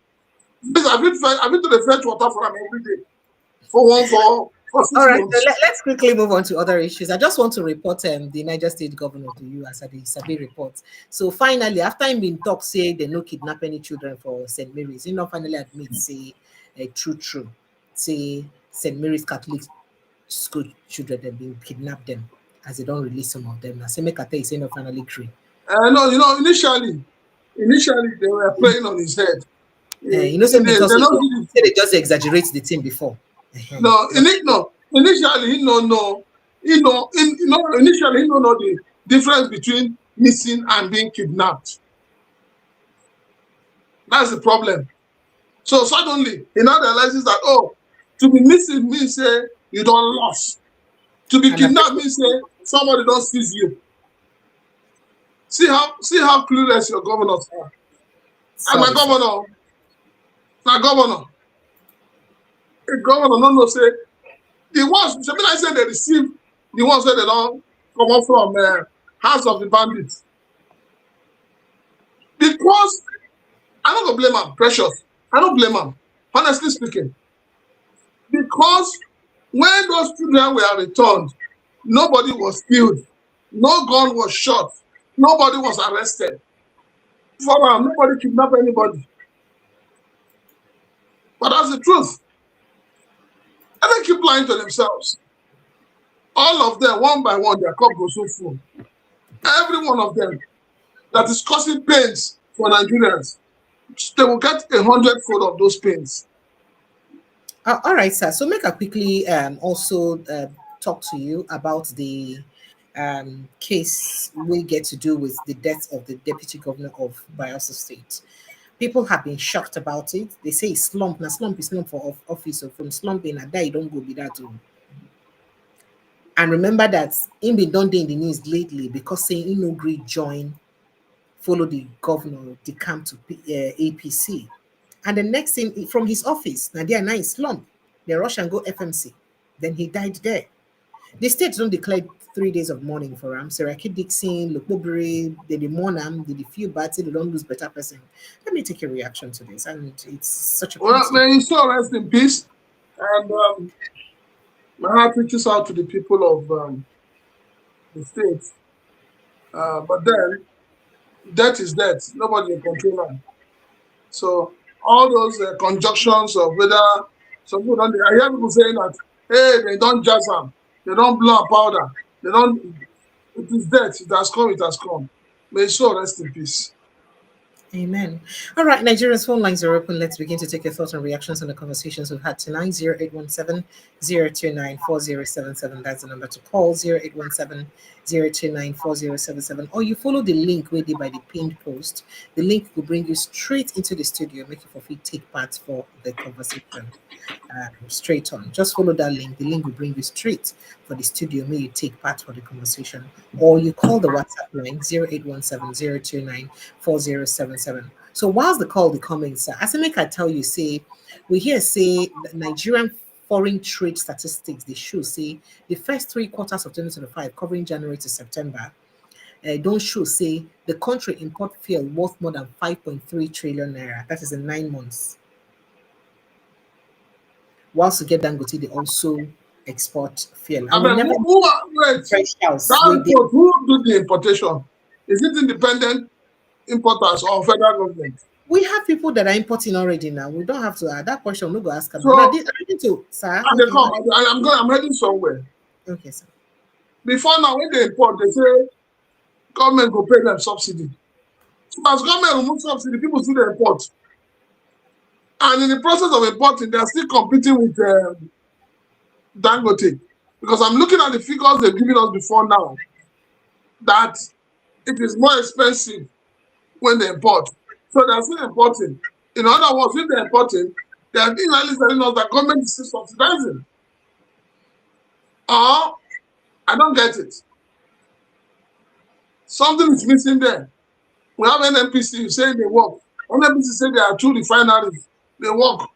I've been to the fetch water for him every day. For 6 all right, months. so let's quickly move on to other issues. I just want to report the Niger State governor to you as a survey report. So finally, after him been talk, say they no kidnap any children for St. Mary's, he not finally admit, say true, say St. Mary's Catholic school children have been kidnapped them as they don't release some of them. Now, say make a tell you, say no finally agree. No, initially they were playing on his head. You know, say because they just exaggerate the thing before. No, initially he don't know the difference between missing and being kidnapped. That's the problem. So suddenly he now realizes that to be missing means say you don't lost. To be kidnapped means say somebody don't seize you. See how clueless your governors are. And my governor. The governor don't know say the ones, something I said they receive the ones that they don't come up from House of the Bandits. Because I don't blame him, Precious. I don't blame him, honestly speaking. Because when those children were returned, nobody was killed, no gun was shot, nobody was arrested. For nobody kidnapped anybody. But that's the truth. And they keep lying to themselves. All of them, one by one, their cup goes so full. Every one of them that is causing pains for Nigerians, they will get 100-fold of those pains. All right, sir. So make a quickly also talk to you about the case we get to do with the death of the deputy governor of Bayelsa State. People have been shocked about it. They say it's slump. Now slump is slump for office, or from slumping a die don't go be that too. And remember that he been done in the news lately because saying he no agree join, follow the governor, the camp to APC. And the next thing from his office, now they are nice slump. They rush and go FMC. Then he died there. The state don't declare 3 days of mourning for him. Seraki Dixon, Lokobere, they mourn him, they feel bad, they don't lose better person. Let me take a reaction to this. And it's such a well, may he so rest in peace. And my heart reaches out to the people of the states. But then, debt is debt. Nobody can control that. So all those conjunctions of whether some people don't, I hear people saying that, hey, they don't jazz them, they don't blow a powder, they don't. It is death. It has come. It has come. May his soul rest in peace. Amen. All right, Nigeria's phone lines are open. Let's begin to take your thoughts and reactions on the conversations we've had tonight. 0817-029-4077. That's the number to call. 0817-029-4077. Or you follow the link waited by the pinned post. The link will bring you straight into the studio, make you for free take part for the conversation. Straight on. Just follow that link. The link will bring you straight for the studio. May you take part for the conversation. Or you call the WhatsApp line 0817-029-4077. So whilst the call the comments, as I make I tell you, say we hear say Nigerian foreign trade statistics, they show say the first 3 quarters of 2025, covering January to September, don't show say the country import fuel worth more than 5.3 trillion naira. That is in 9 months. Whilst to get Dangote, they also export fuel. And who do the importation? Is it independent importers or federal government? We have people that are importing already now. We don't have to add that question. We'll go ask them. So, I need to, sir. Okay. I'm heading somewhere. Okay, sir. Before now, when they import, they say government will pay them subsidy. So as government remove subsidy, people still import. And in the process of importing, they are still competing with Dangote. Because I'm looking at the figures they've given us before now, that it is more expensive when they import. So they are still importing. In other words, if they're importing, they are being really telling us that government is still subsidizing. I don't get it. Something is missing there. We have an NPC saying they work. One NPC say there are 2 refineries. They work.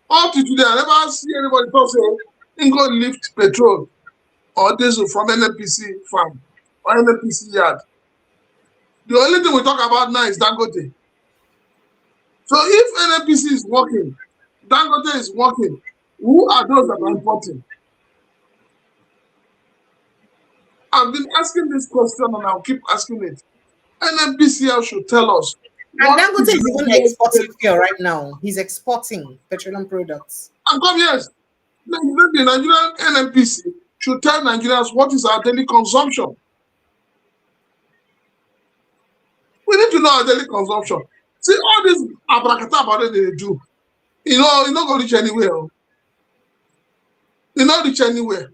Up to today, I never see anybody talk say, go lift petrol or diesel from NPC farm or NPC yard. The only thing we talk about now is Dangote. So if NPC is working, Dangote is working, who are those that are importing? I've been asking this question and I'll keep asking it. NPCL should tell us. And Dangote is even exporting fuel right now. He's exporting petroleum products. And come, yes. The Nigerian NNPC should tell Nigerians what is our daily consumption. We need to know our daily consumption. See, all this abracadabra they do, you not go reach anywhere. You not reach anywhere.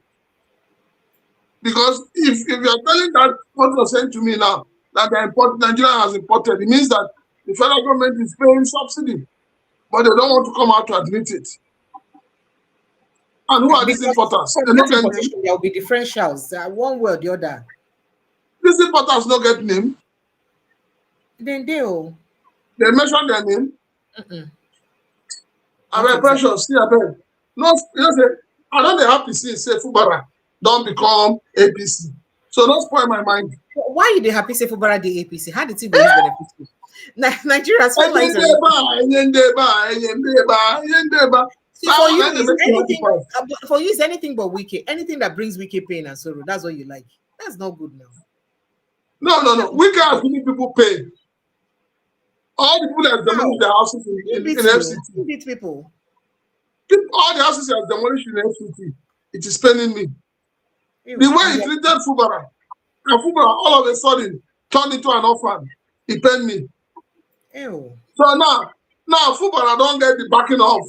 Because if you are telling that what you're saying to me now, that Nigeria has imported, it means that the federal government is paying subsidy, but they don't want to come out to admit it. And who are these importers? There will be differentials, one way or the other. These importers don't get name. Then they mention their name. I mean, precious, see, I bet. No, I don't have to see say Fubara don't become APC. So don't spoil my mind. Why are they happy say Fubara the APC? How did it benefit you? Nigeria's phone lines are for you, it's anything but Wike. Anything that brings Wike pain and sorrow. That's what you like. That's not good now. No. Wike has many people pay. All the people that demolished the houses in FCT. Beat people. All the houses that demolished in FCT. It is paining me. The way he treated Fubara. And Fubara all of a sudden turned into an orphan. It pained me. Ew. So now Fubara don't get the backing of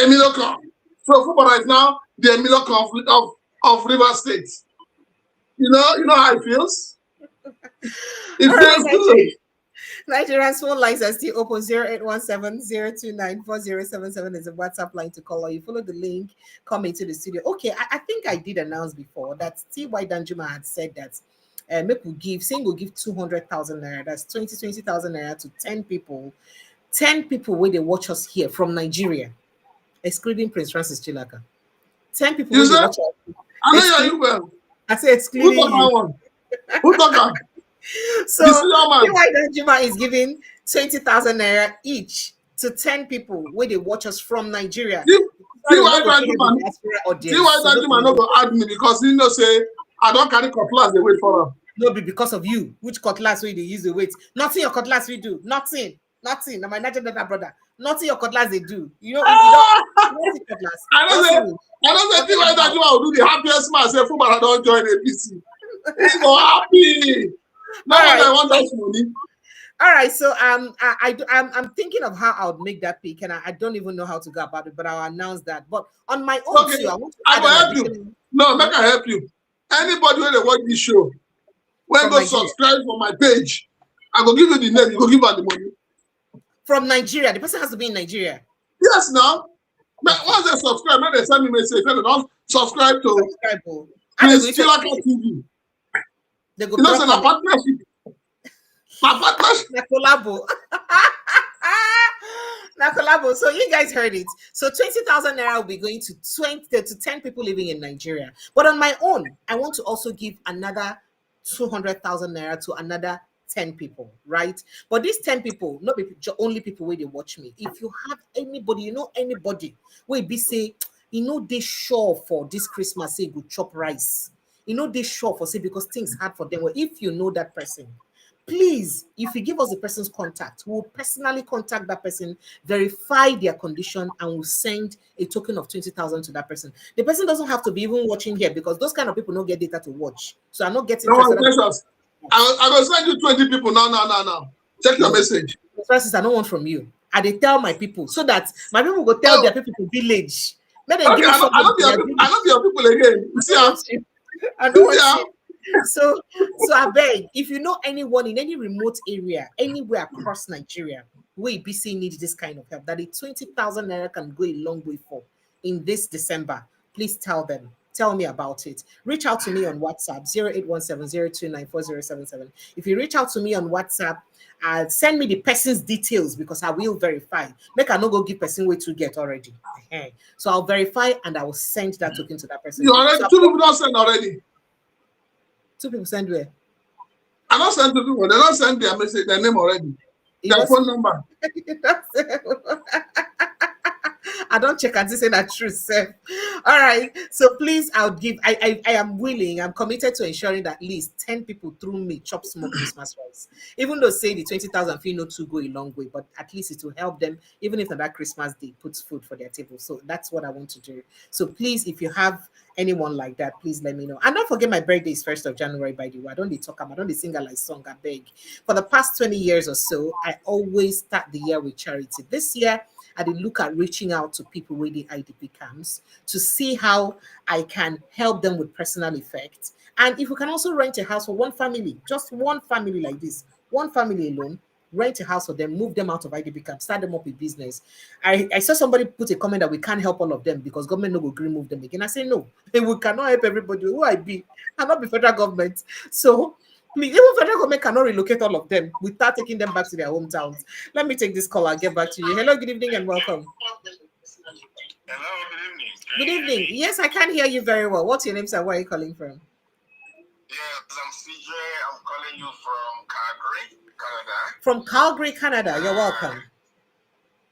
Emilio Khan. So Fubara is now the Emilio Khan of River State. You know how it feels? It feels good. Nigerian's phone lines are still open. 0817-029-4077 is a WhatsApp line to call, or you follow the link coming to the studio. Okay, I think I did announce before that T.Y. Danjuma had said that we'll give 200,000 naira. That's 20,000 naira to 10 people. 10 people where they watch us here from Nigeria, excluding Prince Francis Chilaka. 10 people where they watch us. I know you well. I say excluding you. Who talk? So T.Y. Danjuma is giving 20,000 naira each to 10 people where they watch us from Nigeria. See why that man not go add me because he know say I don't carry cutlass they wait for him. No, be because of you. Which cutlass will they use the weight? Nothing your cutlass we do. Nothing. Now my Nigerian brother. Nothing your cutlass they do. You know, if you don't see cutlass. I don't say why that man will do the happiest man say Fubara don't join APC. He's so happy. Now I want that money. All right, so I'm thinking of how I would make that pick, and I don't even know how to go about it, but I'll announce that. But on my own too, I will help you. No, make I help you. Anybody when they watch this show, when go subscribe for my page, I will give you the name. You go give her the money. From Nigeria, the person has to be in Nigeria. Yes, now. Once they subscribe, when they send me message, they don't subscribe to Miss Chilaka TV. They go. You know, it's a partnership. Nakolabo. So you guys heard it. So 20,000 naira will be going to 10 people living in Nigeria. But on my own, I want to also give another 200,000 naira to another 10 people, right? But these 10 people, not be only people where they watch me. If you have anybody, you know anybody, where be say, you know they sure for this Christmas, say go chop rice. You know they sure for say because things hard for them. Well, if you know that person, please, if you give us the person's contact, we'll personally contact that person, verify their condition, and we'll send a token of 20,000 to that person. The person doesn't have to be even watching here because those kind of people don't get data to watch. So I'm not getting. No, I will send you 20 people now. Check your message. Francis, I don't want from you. I they tell my people so that my people will tell their people to village. Okay, I love your people again. See, I don't want you. So I beg, if you know anyone in any remote area, anywhere across Nigeria, where BC needs this kind of help, that the 20,000 naira can go a long way for in this December, please tell them. Tell me about it. Reach out to me on WhatsApp 081702940777. If you reach out to me on WhatsApp, send me the person's details because I will verify. Make I not go give person way to get already. So I'll verify and I will send that token to that person. You already 2 people don't send already. 2 people send where? I don't send 2 people. They don't send their message, their name already. Their phone number. I don't check and say that truth, sir. All right. So please, I am willing, I'm committed to ensuring that at least 10 people through me chop small Christmas rice. Even though say the 20,000 fee not to go a long way, but at least it will help them, even if on that Christmas day puts food for their table. So that's what I want to do. So please, if you have anyone like that, please let me know. And don't forget my birthday is 1st of January, by the way. I don't sing a like song, I beg. For the past 20 years or so, I always start the year with charity. This year, I did look at reaching out to people with the IDP camps to see how I can help them with personal effect. And if we can also rent a house for one family, just one family like this, one family alone, rent a house for them, move them out of IDP camp, start them up with business. I saw somebody put a comment that we can't help all of them because government no will agree move them again. I say no, we cannot help everybody. Who I be? I'm not the federal government. So please, even federal government cannot relocate all of them without taking them back to their hometowns. Let me take this call. I'll get back to you. Hello, good evening and welcome. Hello, good evening. Good evening. Yes, I can hear you very well. What's your name, sir? Where are you calling from? Yes, I'm CJ. I'm calling you from Calgary, Canada. From Calgary, Canada. You're welcome.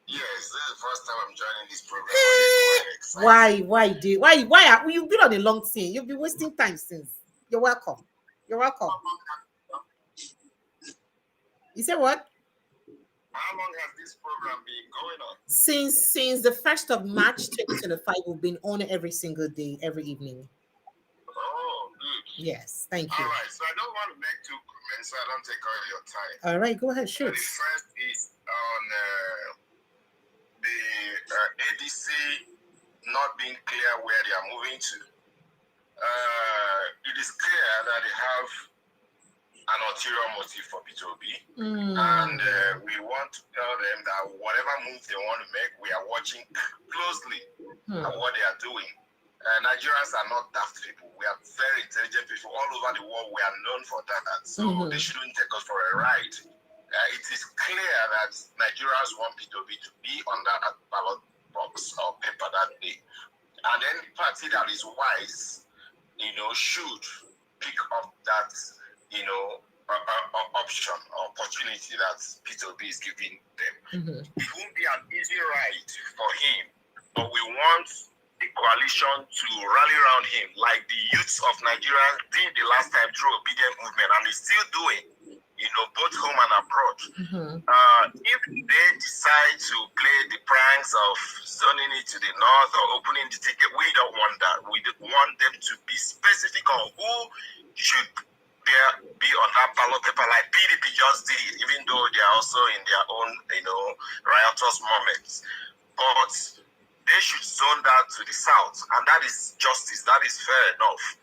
Yes, this is the first time I'm joining this program. Why? You've been on a long scene. You've been wasting time since. You're welcome. You're welcome. You said what? How long has this program been going on? Since the 1st of March 2025, we've been on every single day, every evening. Oh, good. Yes, thank you. All right, so I don't want to make 2 comments, so I don't take all your time. All right, go ahead, shoot. The first is on the ADC not being clear where they are moving to. It is clear that they have an ulterior motive for Peter Obi, and we want to tell them that whatever move they want to make, we are watching closely at what they are doing. Nigerians are not daft people. We are very intelligent people all over the world. We are known for that, so they shouldn't take us for a ride. It is clear that Nigerians want Peter Obi to be on that ballot box or paper that day, and any party that is wise, should pick up that, option or opportunity that Peter Obi is giving them. It won't be an easy ride for him but we want the coalition to rally around him, like the youths of Nigeria did the last time through obedient movement, and is still doing, both home and abroad. If they decide to play the pranks of zoning it to the north or opening the ticket, we don't want that. We want them to be specific on who should be on that ballot paper, like PDP just did, even though they are also in their own, riotous moments. But they should zone that to the south, and that is justice. That is fair enough.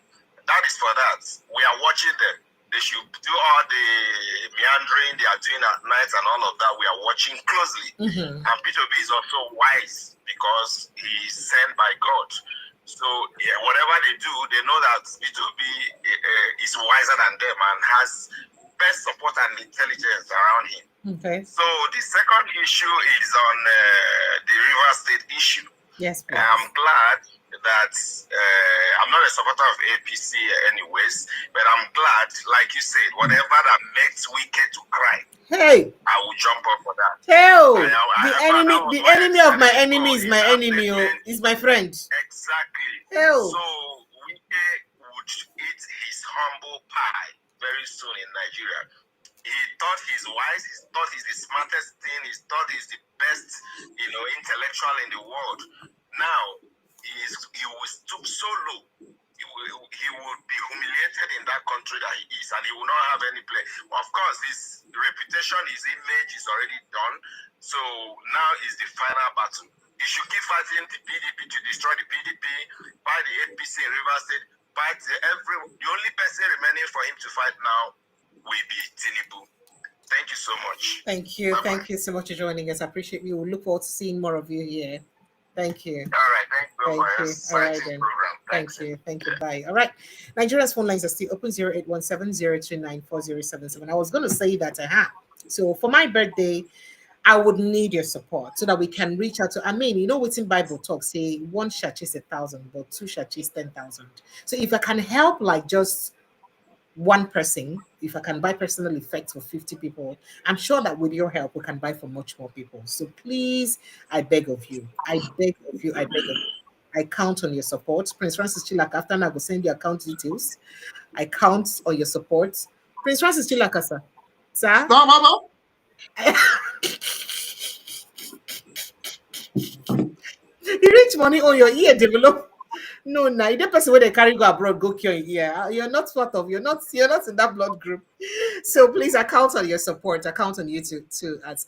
That is for that. We are watching them. They should do all the meandering they are doing at night and all of that. We are watching closely. And Peter Obi is also wise because he is sent by God. So whatever they do, they know that Peter Obi is wiser than them and has best support and intelligence around him. Okay. So the second issue is on the River State issue. Yes, please. I'm glad that I'm not a supporter of APC anyways, but I'm glad, like you said, whatever that makes Wike to cry, I will jump up for that. The enemy of my enemy is my enemy, is my friend. Exactly. So Wike would eat his humble pie very soon in Nigeria. He thought he's wise, he thought he's the smartest thing, he thought he's the best, intellectual in the world. Now, he will stoop so low. He will be humiliated in that country that he is, and he will not have any play. Of course, his reputation, his image is already done. So now is the final battle. He should keep fighting the PDP to destroy the PDP, fight the APC in River State, fight the only person remaining for him to fight now will be Tinubu. Thank you so much. Thank you. Bye-bye. Thank you so much for joining us. I appreciate you. We look forward to seeing more of you here. Thank you. All right. Thank you for your exciting program. Thank you. Thank you. Bye. All right. Nigeria's phone lines are still open 0817-029-4077. I was going to say that so for my birthday, I would need your support so that we can reach out to, what's in Bible talk, say one church is 1,000, but two churches 10,000. So if I can help like just one person, if I can buy personal effects for 50 people, I'm sure that with your help, we can buy for much more people. So please, I beg of you. I count on your support. Prince Francis Chilaka, after I will send you account details. I count on your support. Prince Francis Chilaka, sir. Sir? No, Mama. You reach money on your ear, develop. No, the person where they carry go abroad, go cure your ear. You're not you're not in that blood group. So please, I count on your support. I count on you to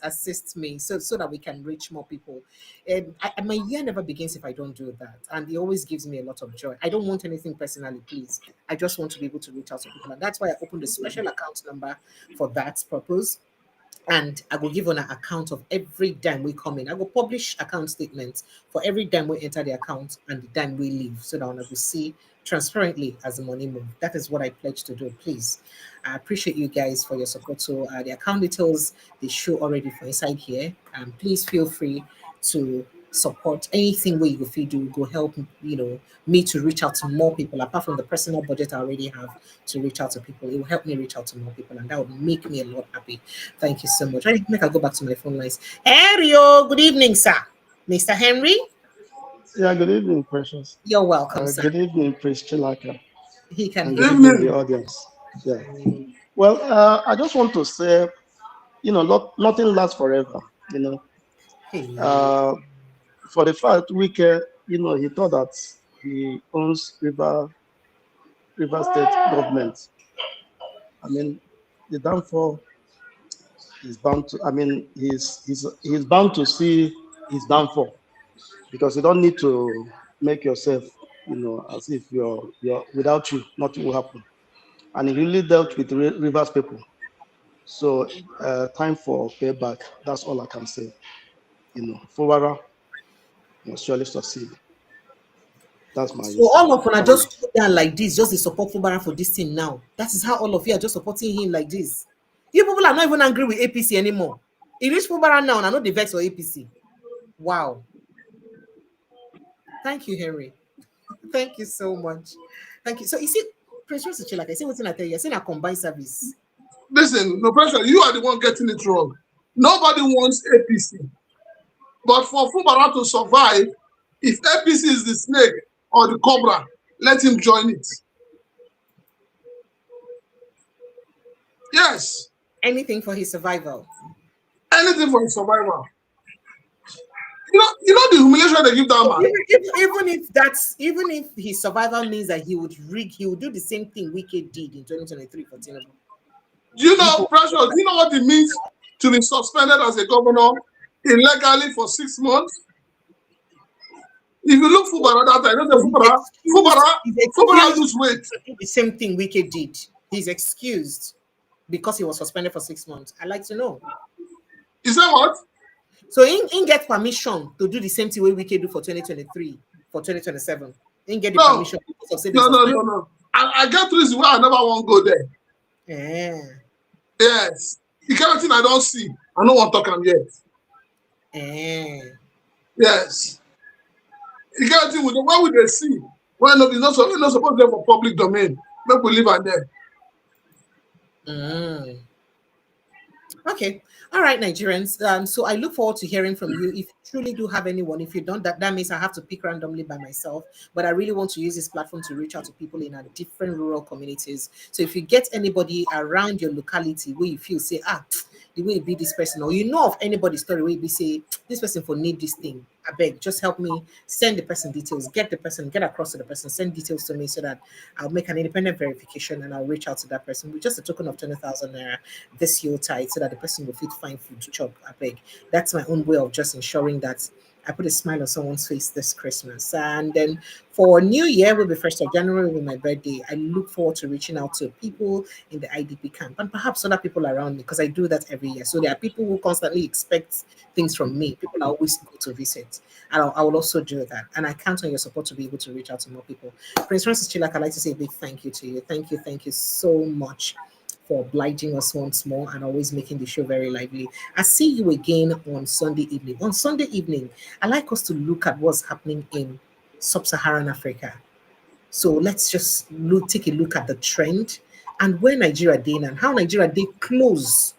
assist me so that we can reach more people. And my year never begins if I don't do that. And it always gives me a lot of joy. I don't want anything personally, please. I just want to be able to reach out to people. And that's why I opened a special account number for that purpose. And I will give on an account of every dime we come in. I will publish account statements for every dime we enter the account and the dime we leave, so that I will see transparently as the money moves. That is what I pledge to do. Please, I appreciate you guys for your support. So the account details, they show already for inside here. Please feel free to support anything where you feel do go help me to reach out to more people, apart from the personal budget I already have to reach out to people. It will help me reach out to more people, and that would make me a lot happy. Thank you so much. I think I go back to my phone lines. Henry, good evening, sir. Mr. Henry. Yeah, good evening, Precious. You're welcome, sir. Good evening, Prince Chilaka. He can hear me. The audience. Yeah. Well, I just want to say, nothing lasts forever. For the fact Wike, he thought that he owns River State government. The downfall is bound to. He's bound to see his downfall, because you don't need to make yourself, as if you're without you, nothing will happen. And he really dealt with Rivers people. So time for payback. That's all I can say. Fubara must surely succeed. That's my. So all of them are just put down like this, just to support Fubara for this thing now. That is how all of you are just supporting him like this. You people are not even angry with APC anymore. He reached Fubara now, and I know the vex for APC. Wow. Thank you, Henry. Thank you so much. Thank you. So you see, Prince Francis Chilaka, I see what's in I tell you. I see a combined service. Listen, no pressure. You are the one getting it wrong. Nobody wants APC. But for Fubara to survive, If APC is the snake or the cobra, let him join it. Yes. Anything for his survival. Anything for his survival. You know the humiliation they give that man. Even if his survival means that he would do the same thing Wike did in 2023 for Tinubu. Do you know, Precious? Do you know what it means to be suspended as a governor illegally for 6 months? If you look Fubara that time, you know Fubara lose weight. The same thing Wike did. He's excused because he was suspended for 6 months. I'd like to know. Is that what? So he get permission to do the same thing Wike do for 2023, for 2027. He get the permission. No. I get reason why I never want to go there. Yeah. Yes. The kind of thing I don't see. I don't want to talk yet. Yes. The kind of thing why would they see? Why not? It's not supposed to be for public domain. Make we live on there. Okay. All right, Nigerians. So I look forward to hearing from you. If you truly do have anyone, if you don't, that means I have to pick randomly by myself. But I really want to use this platform to reach out to people in our different rural communities. So if you get anybody around your locality where you feel, say, the way it be this person, or you know of anybody's story where you be say, this person for need this thing, I beg, just help me send the person details, get across to the person, send details to me so that I'll make an independent verification and I'll reach out to that person with just a token of 20,000 naira this year tide so that the person will fit find food to chop. I beg. That's my own way of just ensuring that I put a smile on someone's face this Christmas. And then for New Year, will be 1st of January, will be my birthday. I look forward to reaching out to people in the IDP camp and perhaps other people around me because I do that every year. So there are people who constantly expect things from me. People are always go to visit. And I will also do that. And I count on your support to be able to reach out to more people. Prince Francis Chilak, I'd like to say a big thank you to you. Thank you so much for obliging us once more and always making the show very lively. I see you again on Sunday evening. On Sunday evening, I like us to look at what's happening in sub-Saharan Africa. So let's just take a look at the trend and where Nigeria did and how Nigeria did close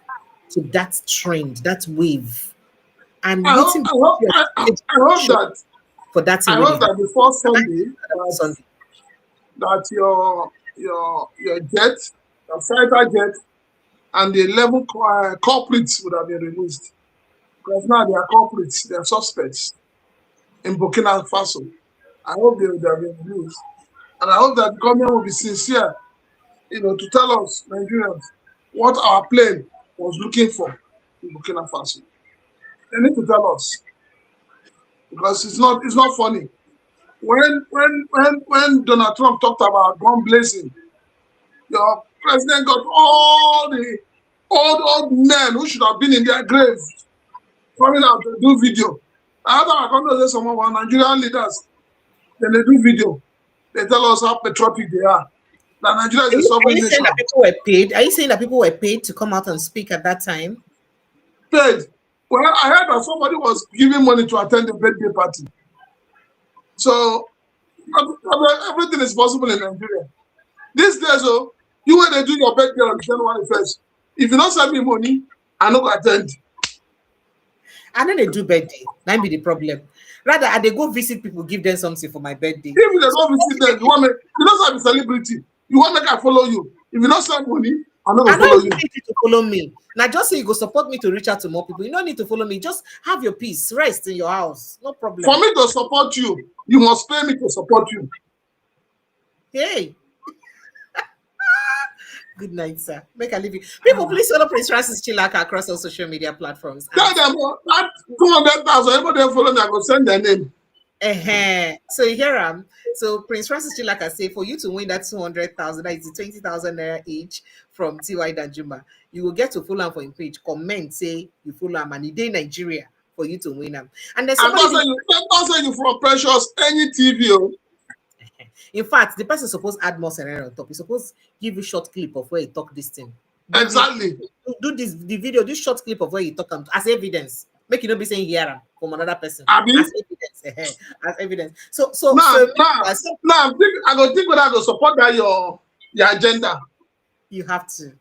to that trend, that wave. And I hope that before Sunday, that your jet, your fighter jet, and the 11 culprits would have been released. Because now they are culprits, they are suspects in Burkina Faso. I hope they would have been released. And I hope that the government will be sincere, to tell us, Nigerians, what our plane was looking for in Burkina Faso. They need to tell us. Because it's not funny. When Donald Trump talked about gun blazing, your president got all the old men who should have been in their graves coming out to do video. After I come to say some of our Nigerian leaders, then they do video. They tell us how patriotic they are. That Nigeria is a sovereign nation. Are you saying that people were paid to come out and speak at that time? Paid. Well, I heard that somebody was giving money to attend the birthday party. So everything is possible in Nigeria. These days, you when they do your birthday on January 1st, if you don't send me money, I no go attend. I know they do birthday. That be the problem. Rather, they go visit people, give them something for my birthday. If they go visit them, you don't have a celebrity. You want make I follow you. If you don't send money, I no go follow you. Need you to follow me. Now, just say you go support me to reach out to more people. You don't need to follow me. Just have your peace. Rest in your house. No problem. For me to support you, you must pay me to support you. Hey. Good night, sir. Make a living. People, please follow Prince Francis Chilaka across all social media platforms. Tell them that 200,000, everybody follow me, I go send their name. So here so Prince Francis Chilaka say for you to win that 200,000, that is 20,000 naira each from T.Y. Danjuma, you will get to follow him for his page. Comment, say you follow him and he did Nigeria for you to win him. And there's somebody you from Precious any TV. In fact, the person supposed add more scenario on top. He's supposed give you short clip of where he talk this thing. Exactly. Do the video, this short clip of where he talk as evidence. Make you not be saying here from another person. As evidence. As evidence. So now I go think whether I go support that your agenda. You have to.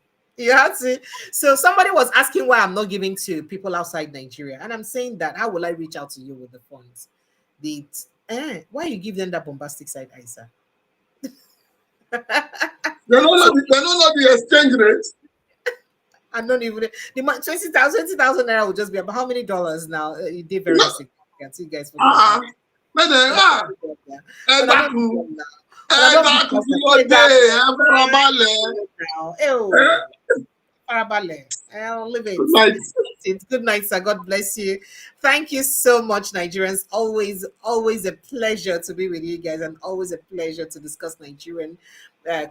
So somebody was asking why I'm not giving to people outside Nigeria. And I'm saying that how will I reach out to you with the funds? Why you give them that bombastic side, Isa? They don't know the exchange rate. I don't even the 20,000 naira will just be about how many dollars now? It did very significant. You guys forget. I'll leave it. Good night, sir. God bless you. Thank you so much, Nigerians. Always a pleasure to be with you guys, and always a pleasure to discuss Nigerian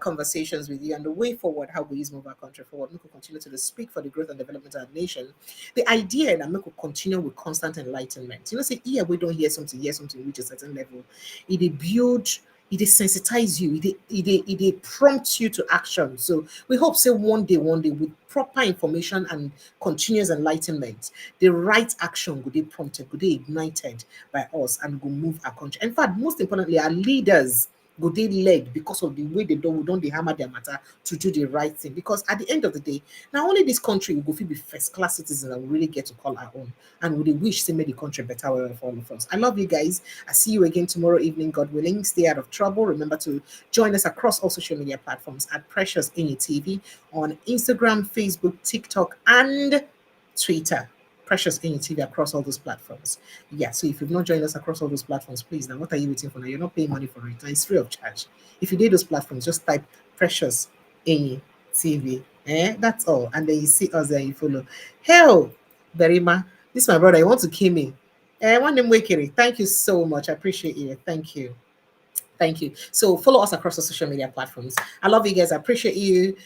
conversations with you and the way forward, how we move our country forward. We could continue to speak for the growth and development of our nation. The idea that we could continue with constant enlightenment. Say, we don't hear something reach a certain level. It build. It sensitize you. It prompts you to action. So we hope, say, one day, with proper information and continuous enlightenment, the right action would be prompted, would be ignited by us, and will move our country. In fact, most importantly, our leaders go they led because of the way they don't they hammer their matter to do the right thing. Because at the end of the day, not only this country will go be first class citizens and we really get to call our own, and we wish to make the country better for all of us. I love you guys. I see you again tomorrow evening, God willing. Stay out of trouble. Remember to join us across all social media platforms at Precious Enyi TV on Instagram, Facebook, TikTok, and Twitter. Precious Enyi TV across all those platforms. Yeah, so if you've not joined us across all those platforms, please, now what are you waiting for now? You're not paying money for it. It's free of charge. If you did those platforms, just type Precious Enyi TV. That's all. And then you see us there, you follow. Hell, Berima, this is my brother. You want to kill me? One name Wike. Thank you so much. I appreciate you. Thank you. Thank you. So follow us across the social media platforms. I love you guys. I appreciate you.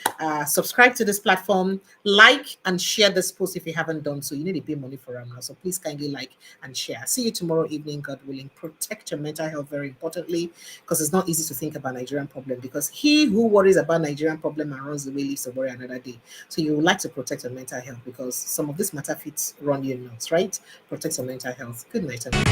Subscribe to this platform. Like and share this post if you haven't done so. You need to pay money for them now. So please kindly like and share. See you tomorrow evening, God willing. Protect your mental health very importantly, because it's not easy to think about Nigerian problem, because he who worries about Nigerian problem and runs away lives to worry another day. So you would like to protect your mental health, because some of this matter fits run your notes, right? Protect your mental health. Good night, everyone.